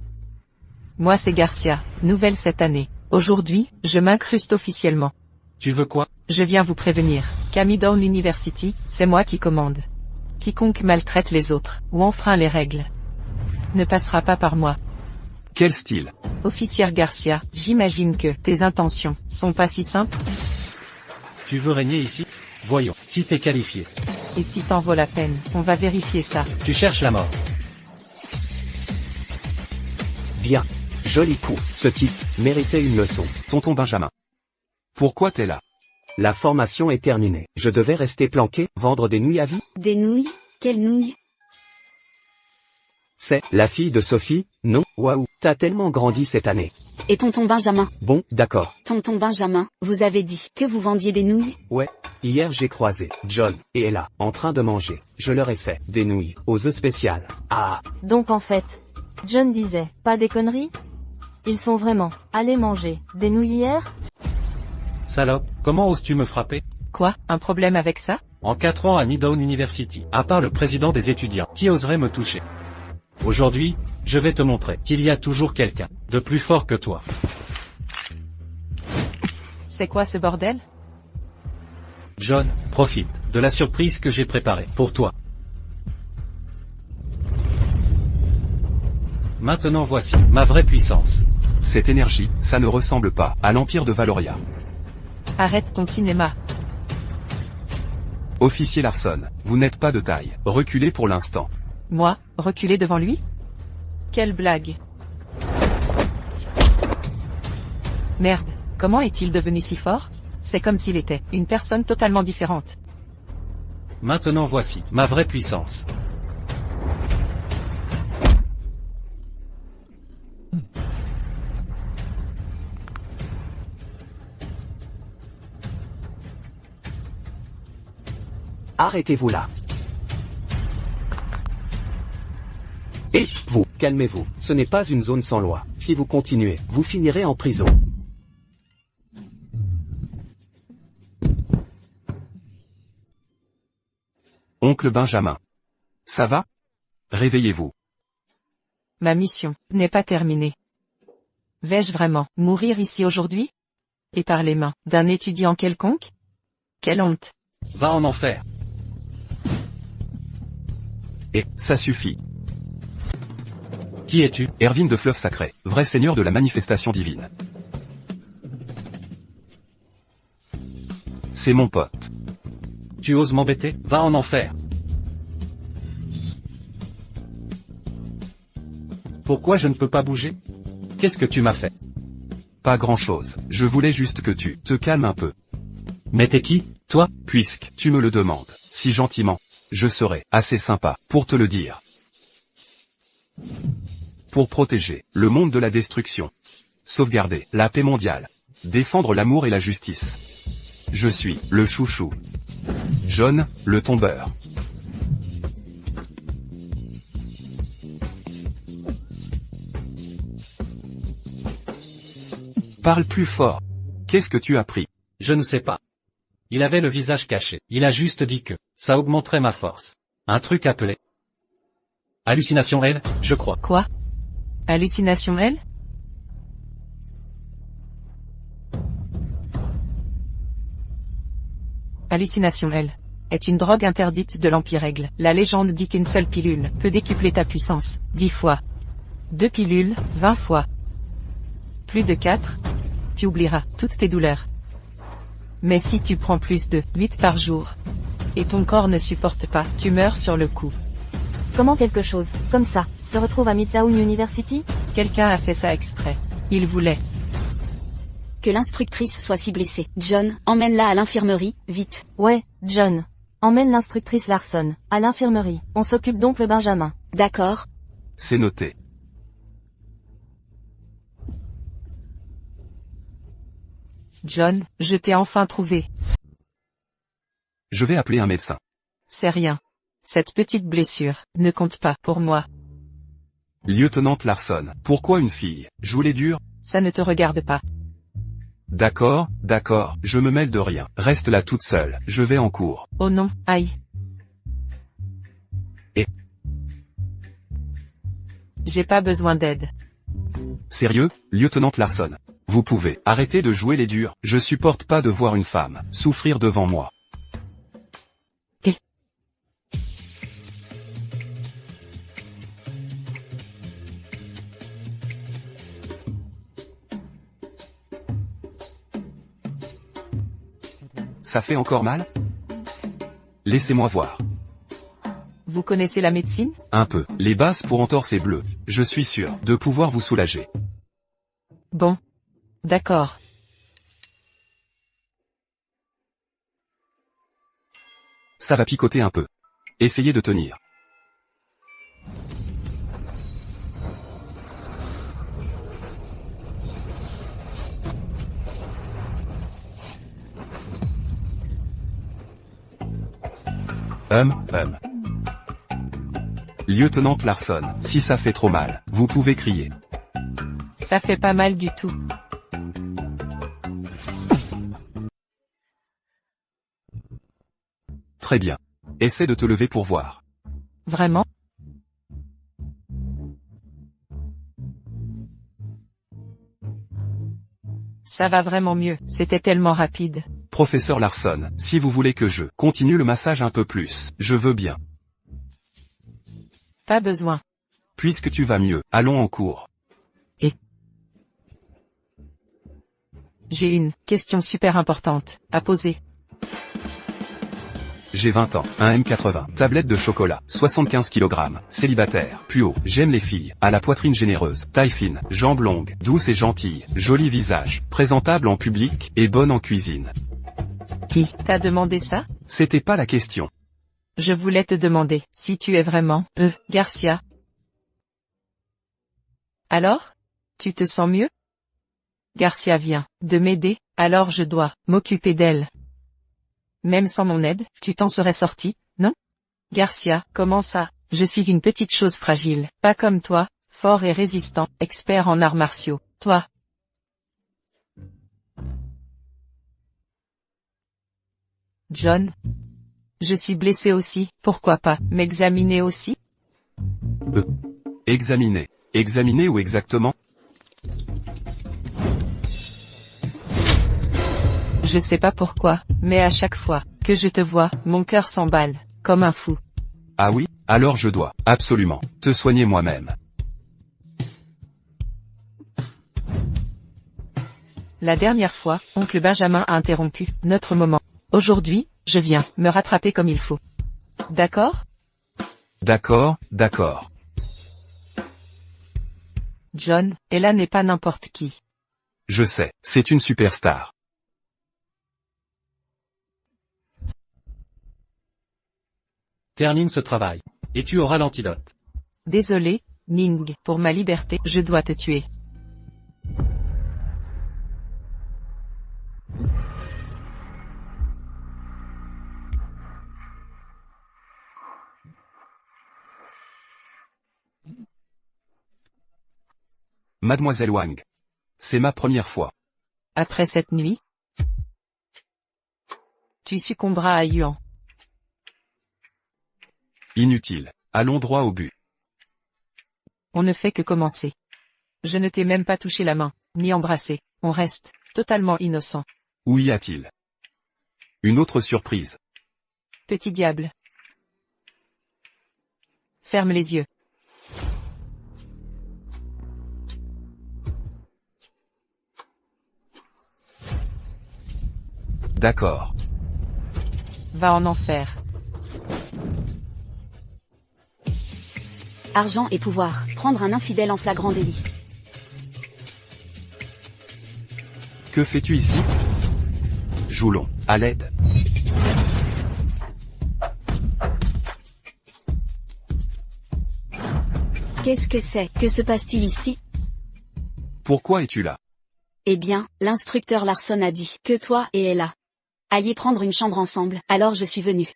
Moi c'est Garcia, nouvelle cette année. Aujourd'hui, je m'incruste officiellement. Tu veux quoi? Je viens vous prévenir. Camden University, c'est moi qui commande. Quiconque maltraite les autres, ou enfreint les règles, ne passera pas par moi. Quel style? Officier Garcia, j'imagine que tes intentions sont pas si simples. Tu veux régner ici? Voyons, si t'es qualifié. Et si t'en vaut la peine, on va vérifier ça. Tu cherches la mort. Bien. Joli coup. Ce type méritait une leçon. Tonton Benjamin. Pourquoi t'es là? La formation est terminée. Je devais rester planqué, vendre des nouilles à vie? Des nouilles? Quelles nouilles? C'est la fille de Sophie? Non? Waouh, t'as tellement grandi cette année. Et tonton Benjamin? Bon, d'accord. Tonton Benjamin, vous avez dit que vous vendiez des nouilles? Ouais. Hier j'ai croisé John et Ella en train de manger. Je leur ai fait des nouilles aux œufs spéciales. Ah. Donc en fait, John disait, pas des conneries? Ils sont vraiment allés manger des nouilles hier? Salope, comment oses-tu me frapper? Quoi, un problème avec ça? En 4 ans à Nidone University, à part le président des étudiants, qui oserait me toucher? Aujourd'hui, je vais te montrer qu'il y a toujours quelqu'un de plus fort que toi. C'est quoi ce bordel? John, profite de la surprise que j'ai préparée pour toi. Maintenant voici ma vraie puissance. Cette énergie, ça ne ressemble pas à l'Empire de Valoria. Arrête ton cinéma. Officier Larson, vous n'êtes pas de taille. Reculez pour l'instant. Moi, reculer devant lui? Quelle blague. Merde, comment est-il devenu si fort? C'est comme s'il était une personne totalement différente. Maintenant voici ma vraie puissance. Arrêtez-vous là. Et vous, calmez-vous, ce n'est pas une zone sans loi. Si vous continuez, vous finirez en prison. Oncle Benjamin. Ça va? Réveillez-vous. Ma mission n'est pas terminée. Vais-je vraiment mourir ici aujourd'hui? Et par les mains d'un étudiant quelconque? Quelle honte. Va en enfer. Et, ça suffit. Qui es-tu? Erwin de Fleuve Sacré, vrai seigneur de la manifestation divine. C'est mon pote. Tu oses m'embêter? Va en enfer. Pourquoi je ne peux pas bouger? Qu'est-ce que tu m'as fait? Pas grand-chose, je voulais juste que tu te calmes un peu. Mais t'es qui, toi? Puisque tu me le demandes, si gentiment, je serai assez sympa pour te le dire. Pour protéger le monde de la destruction. Sauvegarder la paix mondiale. Défendre l'amour et la justice. Je suis le chouchou John, le tombeur. Parle plus fort. Qu'est-ce que tu as pris? Je ne sais pas. Il avait le visage caché. Il a juste dit que ça augmenterait ma force. Un truc appelé hallucination L, je crois. Quoi? Hallucination L? Hallucination L est une drogue interdite de l'Empire Aigle. La légende dit qu'une seule pilule peut décupler ta puissance, 10 fois. 2 pilules, 20 fois. Plus de 4, tu oublieras toutes tes douleurs. Mais si tu prends plus de 8 par jour, et ton corps ne supporte pas, tu meurs sur le coup. Comment quelque chose, comme ça, se retrouve à Midtown University? Quelqu'un a fait ça exprès. Il voulait. Que l'instructrice soit si blessée. John, emmène-la à l'infirmerie, vite. Ouais, John. Emmène l'instructrice Larson, à l'infirmerie. On s'occupe d'oncle Benjamin. D'accord. C'est noté. John, je t'ai enfin trouvé. Je vais appeler un médecin. C'est rien. Cette petite blessure ne compte pas pour moi. Lieutenant Larson, pourquoi une fille? Jouer dur? Ça ne te regarde pas. D'accord, d'accord, je me mêle de rien. Reste là toute seule, je vais en cours. Oh non, aïe. Et? J'ai pas besoin d'aide. Sérieux, lieutenant Larson? Vous pouvez arrêter de jouer les durs, je supporte pas de voir une femme souffrir devant moi. Et? Ça fait encore mal? Laissez-moi voir. Vous connaissez la médecine? Un peu. Les bases pour entorse et bleu. Je suis sûr de pouvoir vous soulager. Bon. D'accord. Ça va picoter un peu. Essayez de tenir. Lieutenant Larson, si ça fait trop mal, vous pouvez crier. Ça fait pas mal du tout. Très bien. Essaie de te lever pour voir. Vraiment? Ça va vraiment mieux, c'était tellement rapide. Professeur Larson, si vous voulez que je continue le massage un peu plus, je veux bien. Pas besoin. Puisque tu vas mieux, allons en cours. J'ai une question super importante à poser. J'ai 20 ans, un M80, tablette de chocolat, 75 kg, célibataire, plus haut, j'aime les filles, à la poitrine généreuse, taille fine, jambes longues, douce et gentille, joli visage, présentable en public, et bonne en cuisine. Qui t'a demandé ça? C'était pas la question. Je voulais te demander si tu es vraiment, Garcia. Alors? Tu te sens mieux? Garcia vient de m'aider, alors je dois m'occuper d'elle. Même sans mon aide, tu t'en serais sorti, non? Garcia, comment ça? Je suis une petite chose fragile, pas comme toi, fort et résistant, expert en arts martiaux. Toi. John. Je suis blessé aussi, pourquoi pas m'examiner aussi? Examiner. Examiner où exactement? Je sais pas pourquoi, mais à chaque fois que je te vois, mon cœur s'emballe, comme un fou. Ah oui? Alors je dois, absolument, te soigner moi-même. La dernière fois, oncle Benjamin a interrompu notre moment. Aujourd'hui, je viens me rattraper comme il faut. D'accord? D'accord, d'accord. John, Ella n'est pas n'importe qui. Je sais, c'est une superstar. Termine ce travail. Et tu auras l'antidote. Désolé, Ning, pour ma liberté, je dois te tuer. Mademoiselle Wang. C'est ma première fois. Après cette nuit, tu succomberas à Yuan. Inutile. Allons droit au but. On ne fait que commencer. Je ne t'ai même pas touché la main, ni embrassé. On reste totalement innocent. Où y a-t-il une autre surprise? Petit diable. Ferme les yeux. D'accord. Va en enfer. Argent et pouvoir. Prendre un infidèle en flagrant délit. Que fais-tu ici? Joulon. À l'aide. Qu'est-ce que c'est? Que se passe-t-il ici? Pourquoi es-tu là? Eh bien, l'instructeur Larson a dit que toi et Ella alliez prendre une chambre ensemble, alors je suis venu.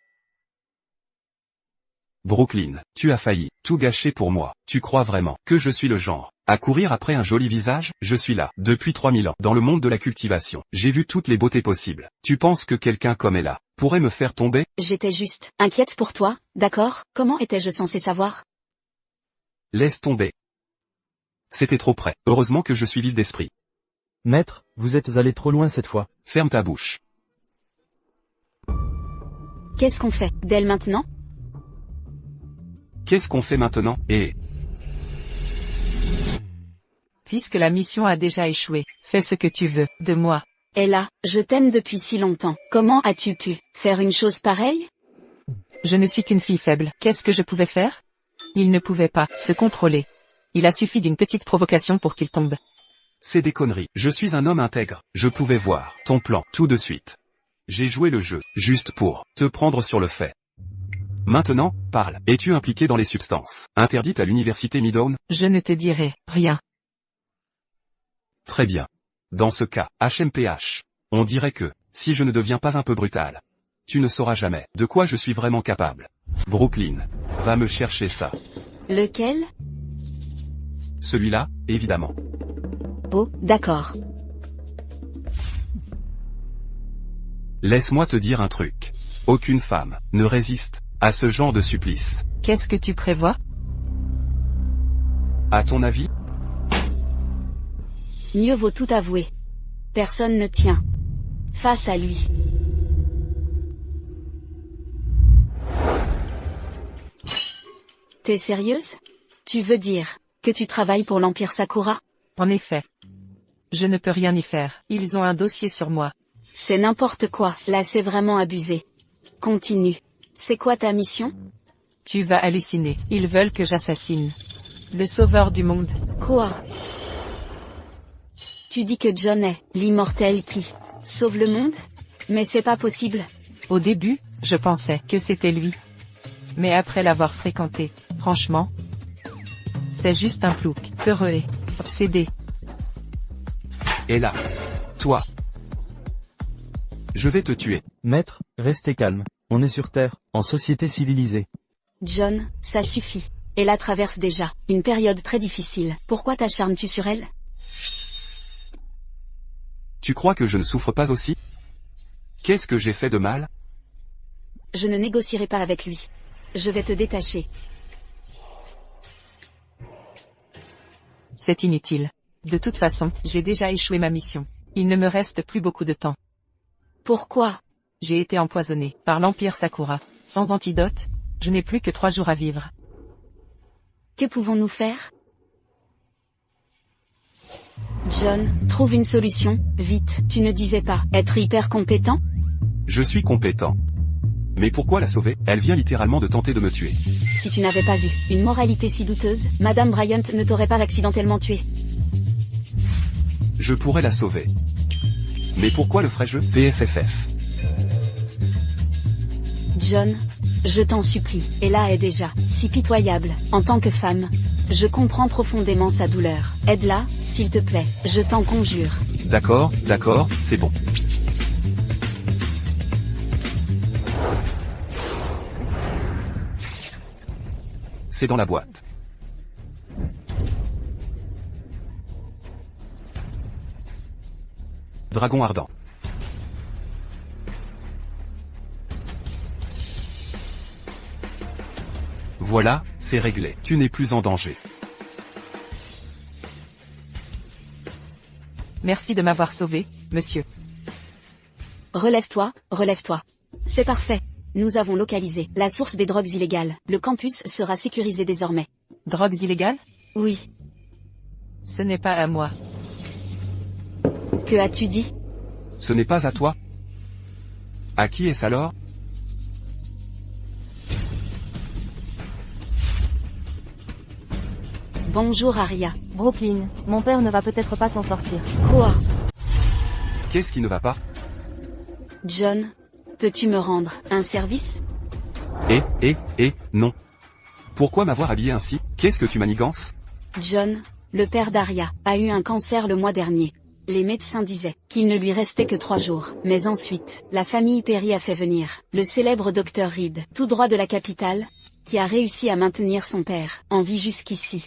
Brooklyn, tu as failli tout gâcher pour moi. Tu crois vraiment que je suis le genre à courir après un joli visage? Je suis là, depuis 3000 ans, dans le monde de la cultivation. J'ai vu toutes les beautés possibles. Tu penses que quelqu'un comme Ella pourrait me faire tomber? J'étais juste inquiète pour toi, d'accord? Comment étais-je censé savoir? Laisse tomber. C'était trop près. Heureusement que je suis vif d'esprit. Maître, vous êtes allé trop loin cette fois. Ferme ta bouche. Qu'est-ce qu'on fait d'elle maintenant? Qu'est-ce qu'on fait maintenant? Puisque la mission a déjà échoué, fais ce que tu veux de moi. Ella, je t'aime depuis si longtemps. Comment as-tu pu faire une chose pareille? Je ne suis qu'une fille faible. Qu'est-ce que je pouvais faire? Il ne pouvait pas se contrôler. Il a suffi d'une petite provocation pour qu'il tombe. C'est des conneries. Je suis un homme intègre. Je pouvais voir ton plan tout de suite. J'ai joué le jeu, juste pour te prendre sur le fait. Maintenant, parle. Es-tu impliqué dans les substances interdites à l'université Midtown? Je ne te dirai rien. Très bien. Dans ce cas, HMPH. On dirait que, si je ne deviens pas un peu brutal, tu ne sauras jamais de quoi je suis vraiment capable. Brooklyn, va me chercher ça. Lequel? Celui-là, évidemment. Oh, d'accord. Laisse-moi te dire un truc. Aucune femme ne résiste à ce genre de supplice. Qu'est-ce que tu prévois? À ton avis? Mieux vaut tout avouer. Personne ne tient face à lui. T'es sérieuse? Tu veux dire que tu travailles pour l'Empire Sakura? En effet. Je ne peux rien y faire. Ils ont un dossier sur moi. C'est n'importe quoi. Là, c'est vraiment abusé. Continue. C'est quoi ta mission? Tu vas halluciner. Ils veulent que j'assassine le sauveur du monde. Quoi? Tu dis que John est l'immortel qui sauve le monde? Mais c'est pas possible. Au début, je pensais que c'était lui. Mais après l'avoir fréquenté, franchement, c'est juste un plouc, peureux et obsédé. Et là, toi, je vais te tuer. Maître, restez calme. On est sur Terre, en société civilisée. John, ça suffit. Elle traverse déjà une période très difficile. Pourquoi t'acharnes-tu sur elle? Tu crois que je ne souffre pas aussi? Qu'est-ce que j'ai fait de mal? Je ne négocierai pas avec lui. Je vais te détacher. C'est inutile. De toute façon, j'ai déjà échoué ma mission. Il ne me reste plus beaucoup de temps. Pourquoi? J'ai été empoisonné par l'Empire Sakura. Sans antidote, je n'ai plus que 3 jours à vivre. Que pouvons-nous faire? John, trouve une solution, vite. Tu ne disais pas être hyper compétent? Je suis compétent. Mais pourquoi la sauver? Elle vient littéralement de tenter de me tuer. Si tu n'avais pas eu une moralité si douteuse, Madame Bryant ne t'aurait pas accidentellement tué. Je pourrais la sauver. Mais pourquoi le ferais-je? PFFF. John, je t'en supplie, Ella est déjà si pitoyable, en tant que femme. Je comprends profondément sa douleur. Aide-la, s'il te plaît, je t'en conjure. D'accord, c'est bon. C'est dans la boîte. Dragon ardent. Voilà, c'est réglé. Tu n'es plus en danger. Merci de m'avoir sauvé, monsieur. Relève-toi, relève-toi. C'est parfait. Nous avons localisé la source des drogues illégales. Le campus sera sécurisé désormais. Drogues illégales? Oui. Ce n'est pas à moi. Que as-tu dit? Ce n'est pas à toi? À qui est-ce alors? Bonjour Aria. Brooklyn, mon père ne va peut-être pas s'en sortir. Quoi? Qu'est-ce qui ne va pas? John, peux-tu me rendre un service? Non. Pourquoi m'avoir habillé ainsi? Qu'est-ce que tu manigances? John, le père d'Aria, a eu un cancer le mois dernier. Les médecins disaient qu'il ne lui restait que 3 jours. Mais ensuite, la famille Perry a fait venir le célèbre docteur Reed, tout droit de la capitale, qui a réussi à maintenir son père en vie jusqu'ici.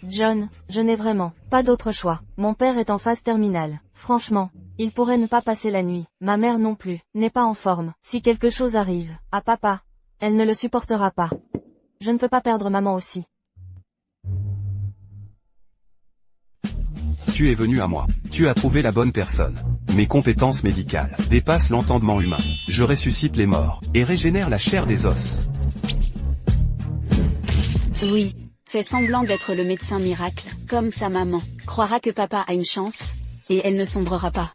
John, je n'ai vraiment pas d'autre choix. Mon père est en phase terminale. Franchement, il pourrait ne pas passer la nuit. Ma mère non plus, n'est pas en forme. Si quelque chose arrive à papa, elle ne le supportera pas. Je ne peux pas perdre maman aussi. Tu es venu à moi. Tu as trouvé la bonne personne. Mes compétences médicales dépassent l'entendement humain. Je ressuscite les morts et régénère la chair des os. Oui, fais semblant d'être le médecin miracle, comme sa maman. Croira que papa a une chance, et elle ne sombrera pas.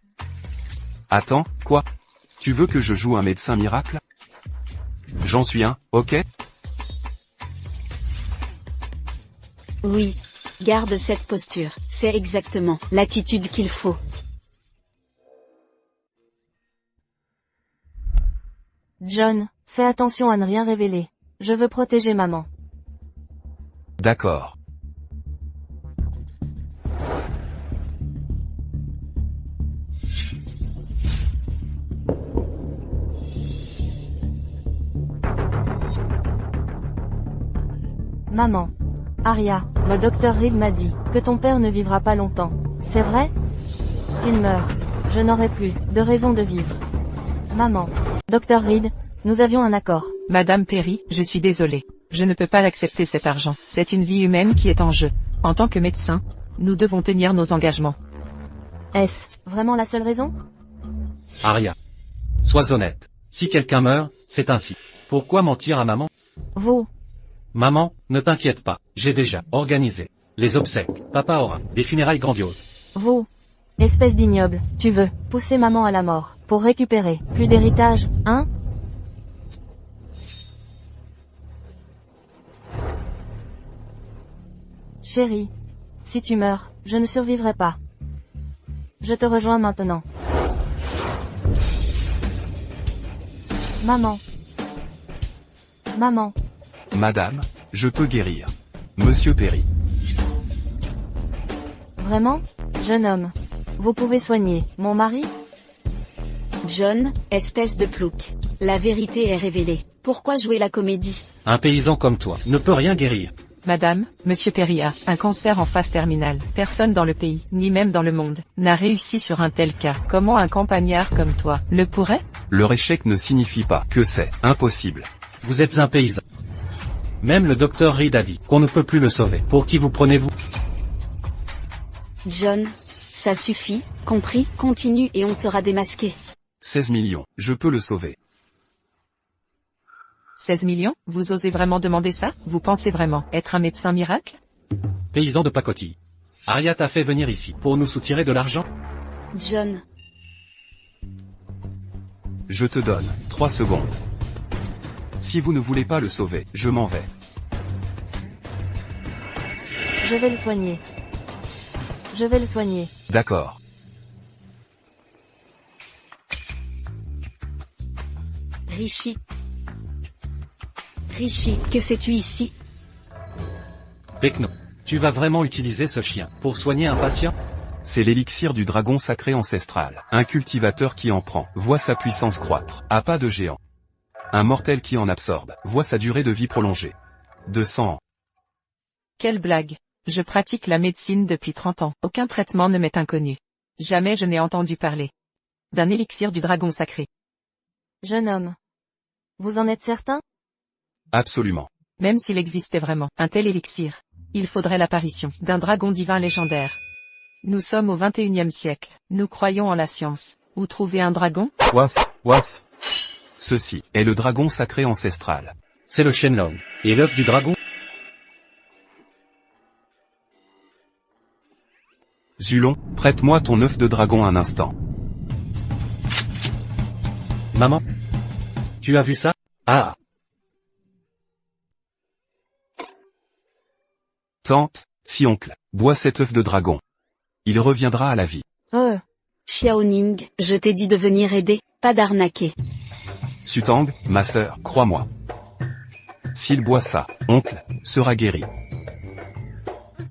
Attends, quoi? Tu veux que je joue un médecin miracle? J'en suis un, ok? Oui. Garde cette posture, c'est exactement l'attitude qu'il faut. John, fais attention à ne rien révéler. Je veux protéger maman. D'accord. Maman. Aria, le docteur Reed m'a dit que ton père ne vivra pas longtemps. C'est vrai? S'il meurt, je n'aurai plus de raison de vivre. Maman. Docteur Reed, nous avions un accord. Madame Perry, je suis désolée. Je ne peux pas accepter cet argent. C'est une vie humaine qui est en jeu. En tant que médecin, nous devons tenir nos engagements. Est-ce vraiment la seule raison? Aria. Sois honnête. Si quelqu'un meurt, c'est ainsi. Pourquoi mentir à maman? Vous. Maman, ne t'inquiète pas. J'ai déjà organisé les obsèques. Papa aura des funérailles grandioses. Vous. Espèce d'ignoble, tu veux pousser maman à la mort pour récupérer plus d'héritage, hein? Chérie, si tu meurs, je ne survivrai pas. Je te rejoins maintenant. Maman. Maman. Madame, je peux guérir. Monsieur Perry. Vraiment? Jeune homme. Vous pouvez soigner mon mari? John, espèce de plouc. La vérité est révélée. Pourquoi jouer la comédie? Un paysan comme toi ne peut rien guérir. Madame, monsieur Perry a un cancer en phase terminale. Personne dans le pays, ni même dans le monde, n'a réussi sur un tel cas. Comment un campagnard comme toi le pourrait? Leur échec ne signifie pas que c'est impossible. Vous êtes un paysan. Même le docteur Reed a dit qu'on ne peut plus le sauver. Pour qui vous prenez-vous? John, ça suffit, compris? Continue et on sera démasqué. 16 millions, je peux le sauver. 16 millions? Vous osez vraiment demander ça? Vous pensez vraiment être un médecin miracle? Paysan de pacotille. Aria t'a fait venir ici pour nous soutirer de l'argent? John. Je te donne 3 secondes. Si vous ne voulez pas le sauver, je m'en vais. Je vais le soigner. Je vais le soigner. D'accord. Richie. Richie, que fais-tu ici? Pecno. Tu vas vraiment utiliser ce chien pour soigner un patient? C'est l'élixir du dragon sacré ancestral. Un cultivateur qui en prend, voit sa puissance croître, à pas de géant. Un mortel qui en absorbe, voit sa durée de vie prolongée. 200 ans. Quelle blague. Je pratique la médecine depuis 30 ans. Aucun traitement ne m'est inconnu. Jamais je n'ai entendu parler d'un élixir du dragon sacré. Jeune homme. Vous en êtes certain? Absolument. Même s'il existait vraiment un tel élixir, il faudrait l'apparition d'un dragon divin légendaire. Nous sommes au XXIe siècle. Nous croyons en la science. Où trouver un dragon? Waf, waf. Ceci est le dragon sacré ancestral. C'est le Shenlong. Et l'œuf du dragon? Zulon, prête-moi ton œuf de dragon un instant. Maman? Tu as vu ça? Ah! Tante, si oncle, bois cet œuf de dragon. Il reviendra à la vie. Xiaoning, je t'ai dit de venir aider, pas d'arnaquer. Sutang, ma sœur, crois-moi. S'il boit ça, oncle, sera guéri.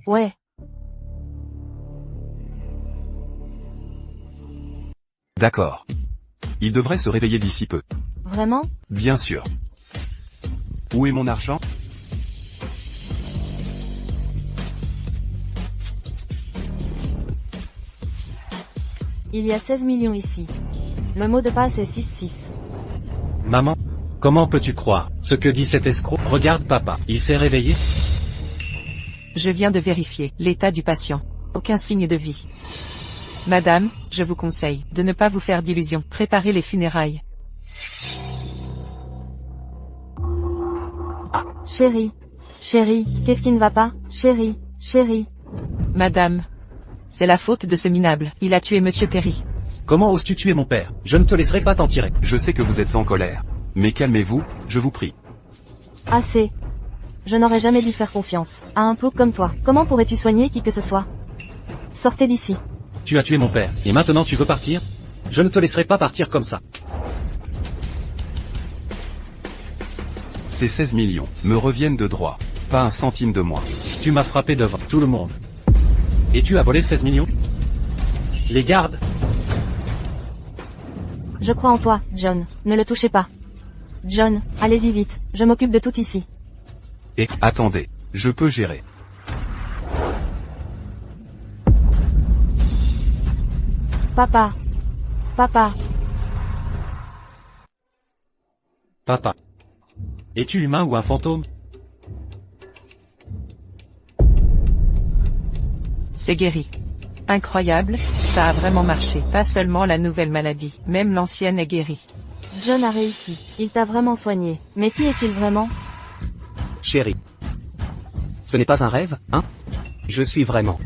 Ouais. D'accord. Il devrait se réveiller d'ici peu. Vraiment? Bien sûr. Où est mon argent? Il y a 16 millions ici. Le mot de passe est 66. Maman? Comment peux-tu croire ce que dit cet escroc? Regarde papa, il s'est réveillé? Je viens de vérifier l'état du patient. Aucun signe de vie. Madame, je vous conseille de ne pas vous faire d'illusions. Préparez les funérailles. Chérie. Chérie, qu'est-ce qui ne va pas? Chérie. Chérie. Madame, c'est la faute de ce minable. Il a tué Monsieur Perry. Comment oses-tu tuer mon père? Je ne te laisserai pas t'en tirer. Je sais que vous êtes en colère. Mais calmez-vous, je vous prie. Assez. Je n'aurais jamais dû faire confiance à un plouc comme toi. Comment pourrais-tu soigner qui que ce soit? Sortez d'ici. Tu as tué mon père, et maintenant tu veux partir? Je ne te laisserai pas partir comme ça. Ces 16 millions me reviennent de droit. Pas un centime de moins. Tu m'as frappé devant tout le monde. Et tu as volé 16 millions? Les gardes? Je crois en toi, John. Ne le touchez pas. John, allez-y vite. Je m'occupe de tout ici. Et, attendez, je peux gérer. Papa. Papa. Papa. Es-tu humain ou un fantôme? C'est guéri. Incroyable, ça a vraiment marché. Pas seulement la nouvelle maladie, même l'ancienne est guérie. John a réussi. Il t'a vraiment soigné. Mais qui est-il vraiment? Chérie. Ce n'est pas un rêve, hein? Je suis vraiment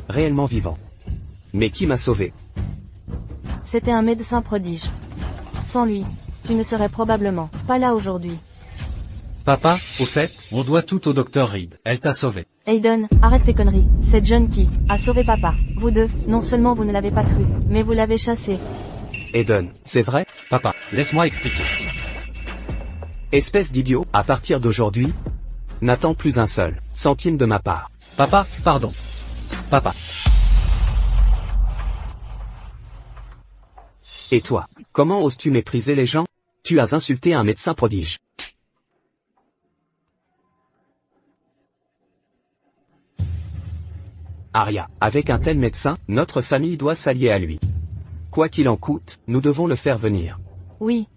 réellement vivant. Mais qui m'a sauvé? C'était un médecin prodige. Sans lui, tu ne serais probablement pas là aujourd'hui. Papa, au fait, on doit tout au docteur Reed. Elle t'a sauvé. Aiden, arrête tes conneries. C'est John qui a sauvé papa. Vous deux, non seulement vous ne l'avez pas cru, mais vous l'avez chassé. Aiden, c'est vrai? Papa, laisse-moi expliquer. Espèce d'idiot, à partir d'aujourd'hui, n'attends plus un seul centime de ma part. Papa, pardon. Papa. Et toi, comment oses-tu mépriser les gens? Tu as insulté un médecin prodige. Arya, avec un tel médecin, notre famille doit s'allier à lui. Quoi qu'il en coûte, nous devons le faire venir. Oui.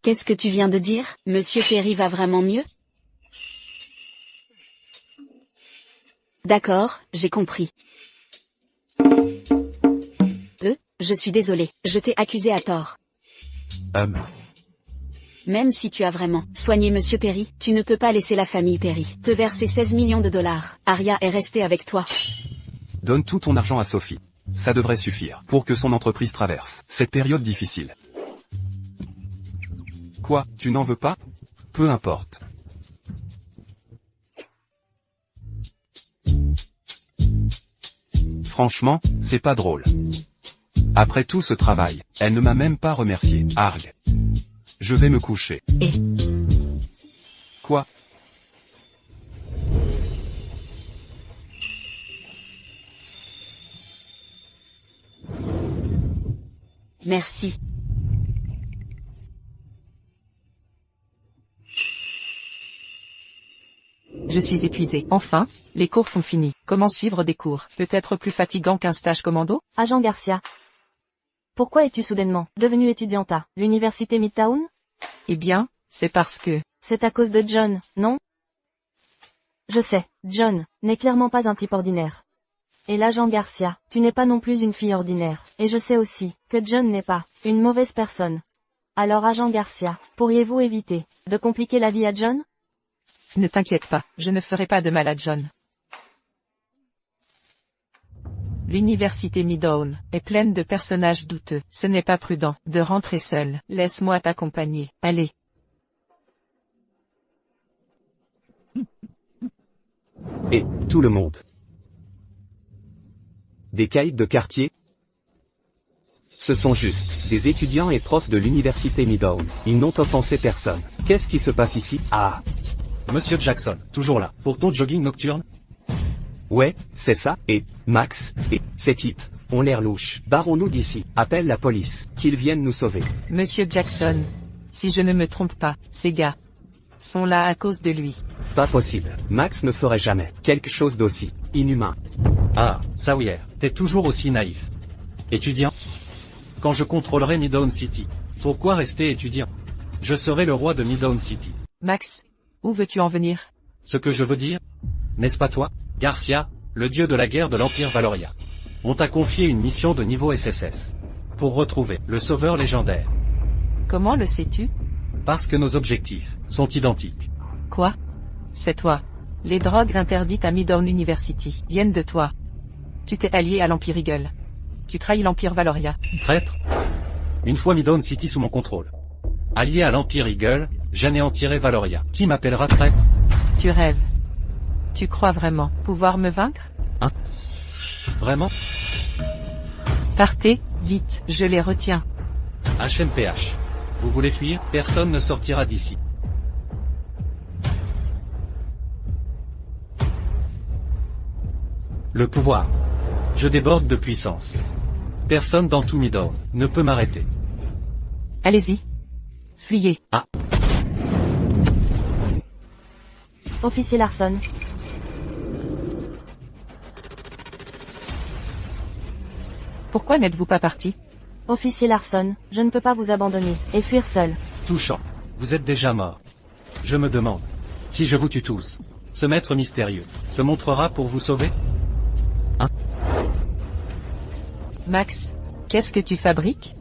Qu'est-ce que tu viens de dire? Monsieur Perry va vraiment mieux? D'accord, j'ai compris. Je suis désolé, je t'ai accusé à tort. Même si tu as vraiment soigné Monsieur Perry, tu ne peux pas laisser la famille Perry te verser 16 millions de dollars. Arya est restée avec toi. Donne tout ton argent à Sophie. Ça devrait suffire pour que son entreprise traverse cette période difficile. Quoi, tu n'en veux pas? Peu importe. Franchement, c'est pas drôle. Après tout ce travail, elle ne m'a même pas remercié. Arg. Je vais me coucher. Et Quoi? merci. Je suis épuisé. Enfin, les cours sont finis. Comment suivre des cours? Peut-être plus fatigant qu'un stage commando? Agent Garcia. Pourquoi es-tu soudainement devenu étudiante à l'université Midtown? Eh bien, c'est parce que... C'est à cause de John, non? Je sais, John n'est clairement pas un type ordinaire. Et l'agent Garcia, tu n'es pas non plus une fille ordinaire. Et je sais aussi que John n'est pas une mauvaise personne. Alors agent Garcia, pourriez-vous éviter de compliquer la vie à John? Ne t'inquiète pas, je ne ferai pas de mal à John. L'université Midtown est pleine de personnages douteux. Ce n'est pas prudent de rentrer seul. Laisse-moi t'accompagner. Allez. Et, tout le monde. Des caïds de quartier? Ce sont juste des étudiants et profs de l'université Midtown. Ils n'ont offensé personne. Qu'est-ce qui se passe ici? Ah. Monsieur Jackson, toujours là, pour ton jogging nocturne? Ouais, c'est ça, et, Max, et, ces types, ont l'air louches. Barrons-nous d'ici, appelle la police, qu'ils viennent nous sauver. Monsieur Jackson, si je ne me trompe pas, ces gars sont là à cause de lui. Pas possible. Max ne ferait jamais quelque chose d'aussi inhumain. Ah, Sawyer, t'es toujours aussi naïf. Étudiant? Quand je contrôlerai Midtown City, pourquoi rester étudiant? Je serai le roi de Midtown City. Max, où veux-tu en venir? Ce que je veux dire? N'est-ce pas toi, Garcia, le dieu de la guerre de l'Empire Valoria? On t'a confié une mission de niveau SSS. Pour retrouver le sauveur légendaire. Comment le sais-tu? Parce que nos objectifs sont identiques. Quoi? C'est toi. Les drogues interdites à Midtown University viennent de toi. Tu t'es allié à l'Empire Eagle. Tu trahis l'Empire Valoria. Traître? Une fois Midtown City sous mon contrôle. Allié à l'Empire Eagle, j'anéantirai Valoria. Qui m'appellera traître? Tu rêves. Tu crois vraiment pouvoir me vaincre? Hein? Vraiment? Partez, vite, je les retiens. HMPH. Vous voulez fuir? Personne ne sortira d'ici. Le pouvoir. Je déborde de puissance. Personne dans tout Midtown ne peut m'arrêter. Allez-y. Fuyez. Ah. Officier Larson. Pourquoi n'êtes-vous pas parti? Officier Larson, je ne peux pas vous abandonner et fuir seul. Touchant. Vous êtes déjà mort. Je me demande. Si je vous tue tous, ce maître mystérieux se montrera pour vous sauver? Hein? Max, qu'est-ce que tu fabriques?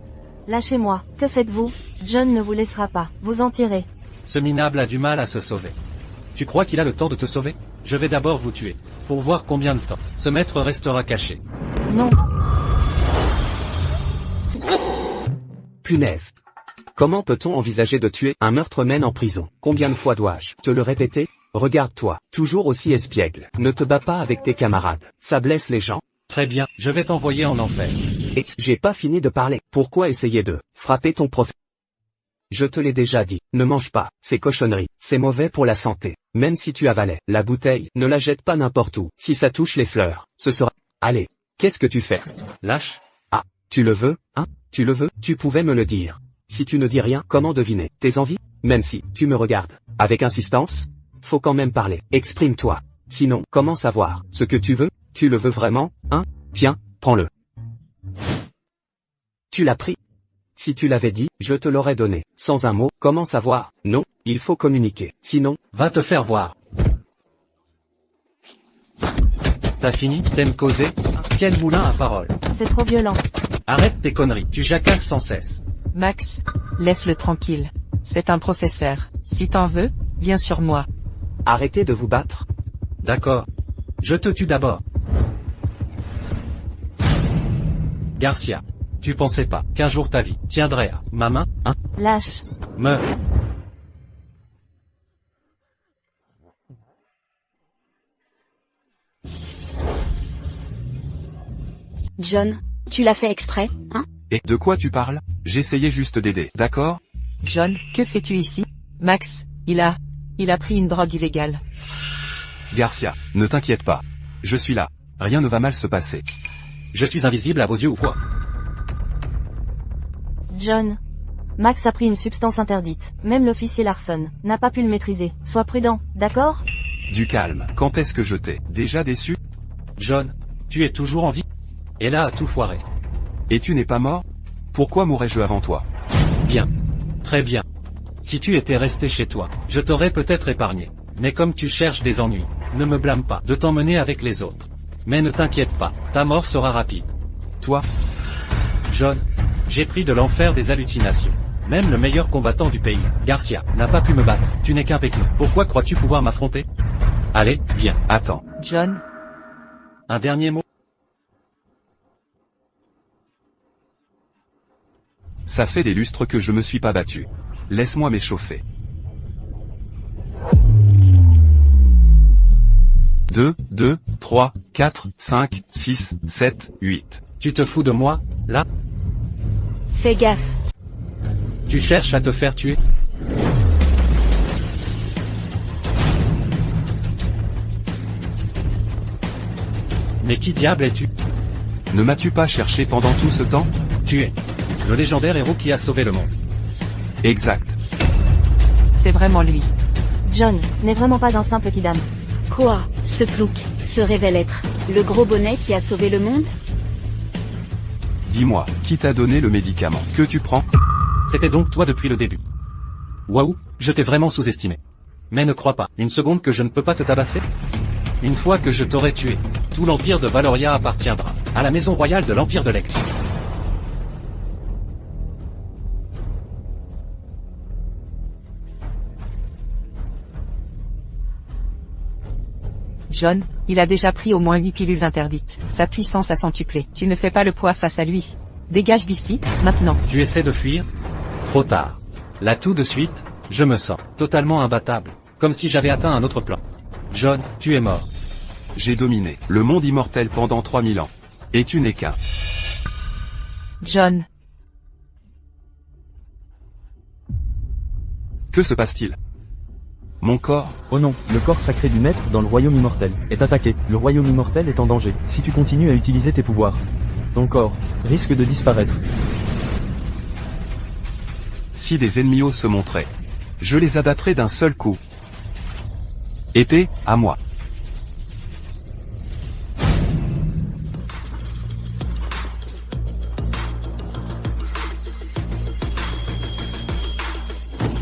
Lâchez-moi, que faites-vous? John ne vous laissera pas vous en tirer. Ce minable a du mal à se sauver. Tu crois qu'il a le temps de te sauver? Je vais d'abord vous tuer, pour voir combien de temps ce maître restera caché. Non. Punaise. Comment peut-on envisager de tuer un meurtre-man en prison? Combien de fois dois-je te le répéter? Regarde-toi, toujours aussi espiègle. Ne te bats pas avec tes camarades, ça blesse les gens. Très bien, je vais t'envoyer en enfer. Et, j'ai pas fini de parler. Pourquoi essayer de frapper ton prof? Je te l'ai déjà dit, ne mange pas ces cochonneries, c'est mauvais pour la santé. Même si tu avalais la bouteille, ne la jette pas n'importe où. Si ça touche les fleurs, ce sera... Allez, qu'est-ce que tu fais? Lâche. Ah, tu le veux, hein? Tu le veux? Tu pouvais me le dire. Si tu ne dis rien, comment deviner tes envies? Même si tu me regardes avec insistance? Faut quand même parler, exprime-toi. Sinon, comment savoir ce que tu veux? Tu le veux vraiment, hein? Tiens, prends-le. Tu l'as pris. Si tu l'avais dit, je te l'aurais donné. Sans un mot, comment savoir? Non, il faut communiquer. Sinon, va te faire voir. T'as fini? T'aimes causer? Quel moulin à parole. C'est trop violent. Arrête tes conneries, tu jacasses sans cesse. Max, laisse-le tranquille. C'est un professeur. Si t'en veux, viens sur moi. Arrêtez de vous battre. D'accord. Je te tue d'abord. Garcia. Tu pensais pas qu'un jour ta vie tiendrait à ma main, hein? Lâche. Meurs. John, tu l'as fait exprès, hein? Et de quoi tu parles? J'essayais juste d'aider, d'accord? John, que fais-tu ici? Max, il a pris une drogue illégale. Garcia, ne t'inquiète pas. Je suis là. Rien ne va mal se passer. Je suis invisible à vos yeux ou quoi? John. Max a pris une substance interdite. Même l'officier Larson n'a pas pu le maîtriser. Sois prudent, d'accord? Du calme. Quand est-ce que je t'ai déjà déçu? John, tu es toujours en vie? Et là a tout foiré. Et tu n'es pas mort? Pourquoi mourrais-je avant toi? Bien. Très bien. Si tu étais resté chez toi, je t'aurais peut-être épargné. Mais comme tu cherches des ennuis, ne me blâme pas de t'emmener avec les autres. Mais ne t'inquiète pas, ta mort sera rapide. Toi? John, j'ai pris de l'enfer des hallucinations. Même le meilleur combattant du pays, Garcia, n'a pas pu me battre. Tu n'es qu'un pékin. Pourquoi crois-tu pouvoir m'affronter? Allez, viens. Attends. John, Un dernier mot? Ça fait des lustres que je me suis pas battu. Laisse-moi m'échauffer. 2, 2, 3, 4, 5, 6, 7, 8. Tu te fous de moi, là? Fais gaffe. Tu cherches à te faire tuer? Mais qui diable es-tu? Ne m'as-tu pas cherché pendant tout ce temps? Tu es le légendaire héros qui a sauvé le monde. Exact. c'est vraiment lui. John n'est vraiment pas un simple kidam. Quoi? Ce plouc se révèle être le gros bonnet qui a sauvé le monde? Dis-moi, qui t'a donné le médicament que tu prends? C'était donc toi depuis le début. Waouh, je t'ai vraiment sous-estimé. Mais ne crois pas une seconde que je ne peux pas te tabasser? Une fois que je t'aurai tué, tout l'Empire de Valoria appartiendra à la maison royale de l'Empire de l'Aigle. John, il a déjà pris au moins 8 pilules interdites. Sa puissance a centuplé. Tu ne fais pas le poids face à lui. Dégage d'ici, maintenant. Tu essaies de fuir? Trop tard. Là tout de suite, je me sens totalement imbattable, comme si j'avais atteint un autre plan. John, tu es mort. J'ai dominé le monde immortel pendant 3000 ans. Et tu n'es qu'un. John, Que se passe-t-il? Mon corps? Oh non, le corps sacré du maître dans le royaume immortel est attaqué. Le royaume immortel est en danger. Si tu continues à utiliser tes pouvoirs, ton corps risque de disparaître. Si des ennemis osent se montrer, je les abattrai d'un seul coup. Épée, à moi.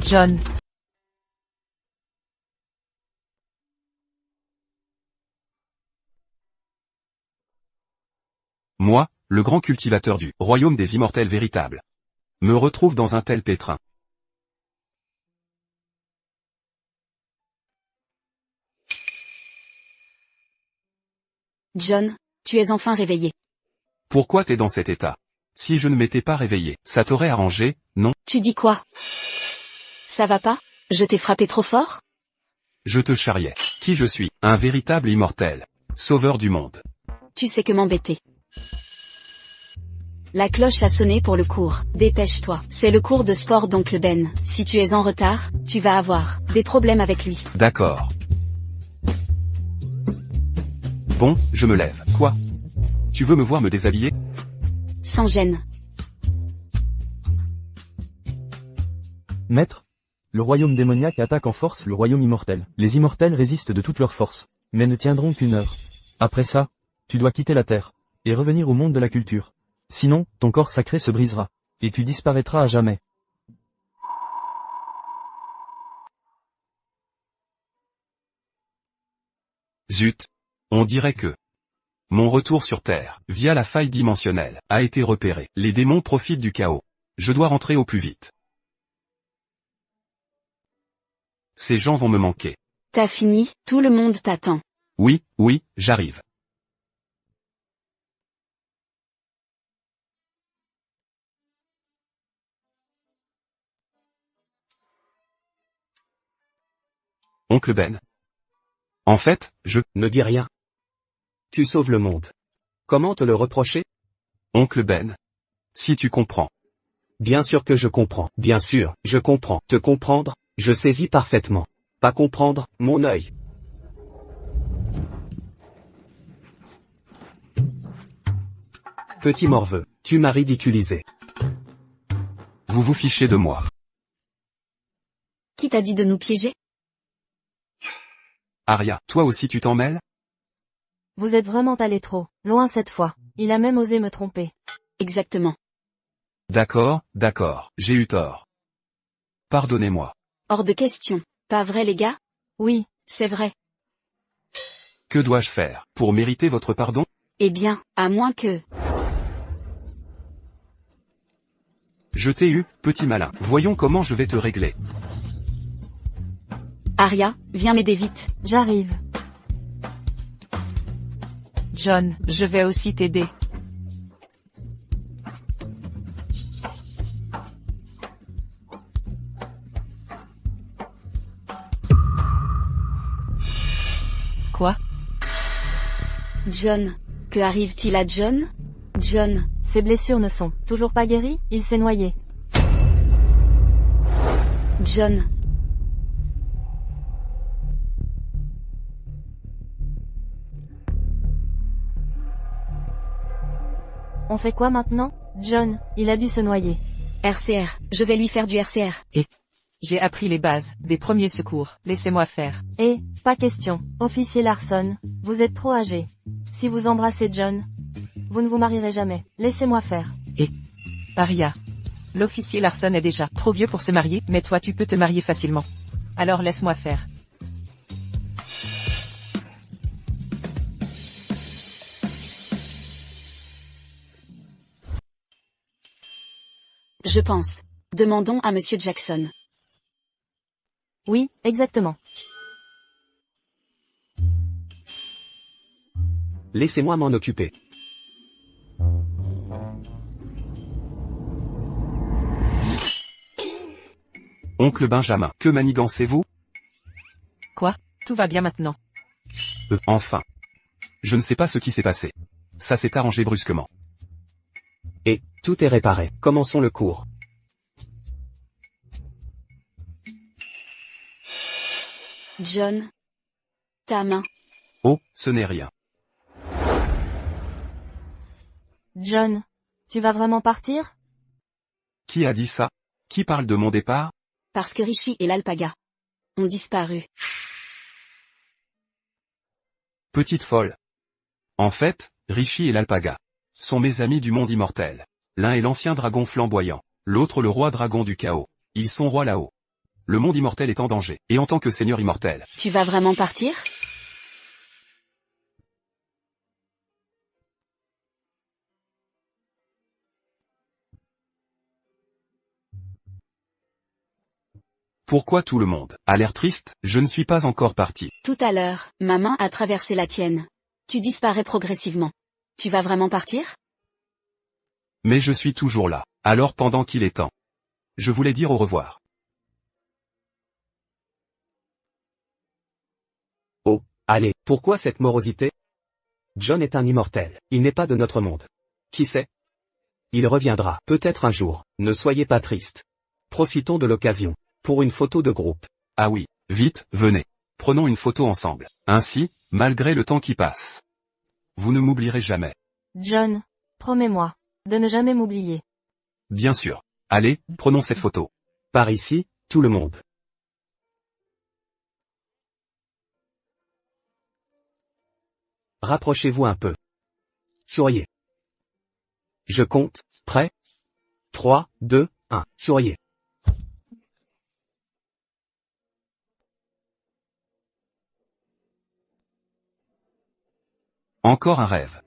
John, Moi, le grand cultivateur du royaume des immortels véritables, me retrouve dans un tel pétrin. John, tu es enfin réveillé. Pourquoi t'es dans cet état? Si je ne m'étais pas réveillé, ça t'aurait arrangé, non? Tu dis quoi? Ça va pas? Je t'ai frappé trop fort? Je te charriais. Qui je suis? Un véritable immortel. Sauveur du monde. Tu sais que m'embêter. La cloche a sonné pour le cours. Dépêche-toi. C'est le cours de sport d'oncle Ben. Si tu es en retard, tu vas avoir des problèmes avec lui. D'accord. Bon, je me lève. Quoi? Tu veux me voir me déshabiller? Sans gêne. Maître, le royaume démoniaque attaque en force le royaume immortel. Les immortels résistent de toute leur force, mais ne tiendront qu'une heure. Après ça, tu dois quitter la terre, et revenir au monde de la culture. Sinon, ton corps sacré se brisera, et tu disparaîtras à jamais. Zut. On dirait que mon retour sur Terre, via la faille dimensionnelle, a été repéré. Les démons profitent du chaos. Je dois rentrer au plus vite. Ces gens vont me manquer. T'as fini, tout le monde t'attend. Oui, oui, j'arrive. Oncle Ben. En fait, je... Ne dis rien. Tu sauves le monde. Comment te le reprocher? Oncle Ben. Si tu comprends. Bien sûr que je comprends. Bien sûr, je comprends. Te comprendre, je saisis parfaitement. Pas comprendre, mon œil. Petit morveux, tu m'as ridiculisé. Vous vous fichez de moi. Qui t'a dit de nous piéger? Arya, toi aussi tu t'en mêles? Vous êtes vraiment allé trop loin cette fois. Il a même osé me tromper. Exactement. D'accord, j'ai eu tort. Pardonnez-moi. Hors de question. Pas vrai les gars? Oui, C'est vrai. Que dois-je faire pour mériter votre pardon? Eh bien, à moins que... Je t'ai eu, petit malin. Voyons comment je vais te régler. Arya, viens m'aider vite. j'arrive. John, je vais aussi t'aider. Quoi? John. Que arrive-t-il à John? John. Ses blessures ne sont toujours pas guéries, il s'est noyé. John. On fait quoi maintenant? John, il a dû se noyer. RCR. Je vais lui faire du RCR. J'ai appris les bases, des premiers secours, laissez-moi faire. Et, pas question, officier Larson, vous êtes trop âgé. Si vous embrassez John, vous ne vous marierez jamais, laissez-moi faire. Arya. L'officier Larson est déjà trop vieux pour se marier, mais toi tu peux te marier facilement. Alors laisse-moi faire. Je pense. Demandons à Monsieur Jackson. Oui, exactement. Laissez-moi m'en occuper. Oncle Benjamin, que manigancez-vous? Quoi? Tout va bien maintenant. Enfin. Je ne sais pas ce qui s'est passé. Ça s'est arrangé brusquement. Et, tout est réparé. Commençons le cours. John. Ta main. Oh, ce n'est rien. John, tu vas vraiment partir? Qui a dit ça? Qui parle de mon départ? Parce que Richie et l'alpaga ont disparu. Petite folle. En fait, Richie et l'alpaga sont mes amis du monde immortel. L'un est l'ancien dragon flamboyant, l'autre le roi dragon du chaos. Ils sont rois là-haut. Le monde immortel est en danger, et en tant que seigneur immortel, Tu vas vraiment partir? pourquoi tout le monde a l'air triste? Je ne suis pas encore parti. Tout à l'heure, ma main a traversé la tienne. Tu disparais progressivement. Tu vas vraiment partir? Mais je suis toujours là. Alors pendant qu'il est temps, je voulais dire au revoir. Oh, allez, pourquoi cette morosité? John est un immortel, il n'est pas de notre monde. Qui sait? Il reviendra, peut-être un jour, ne soyez pas triste. Profitons de l'occasion. Pour une photo de groupe. Ah oui, vite, venez. Prenons une photo ensemble. Ainsi, malgré le temps qui passe, vous ne m'oublierez jamais. John, promets-moi de ne jamais m'oublier. Bien sûr. Allez, prenons cette photo. Par ici, tout le monde. Rapprochez-vous un peu. Souriez. Je compte, prêt? 3, 2, 1, souriez. Encore un rêve.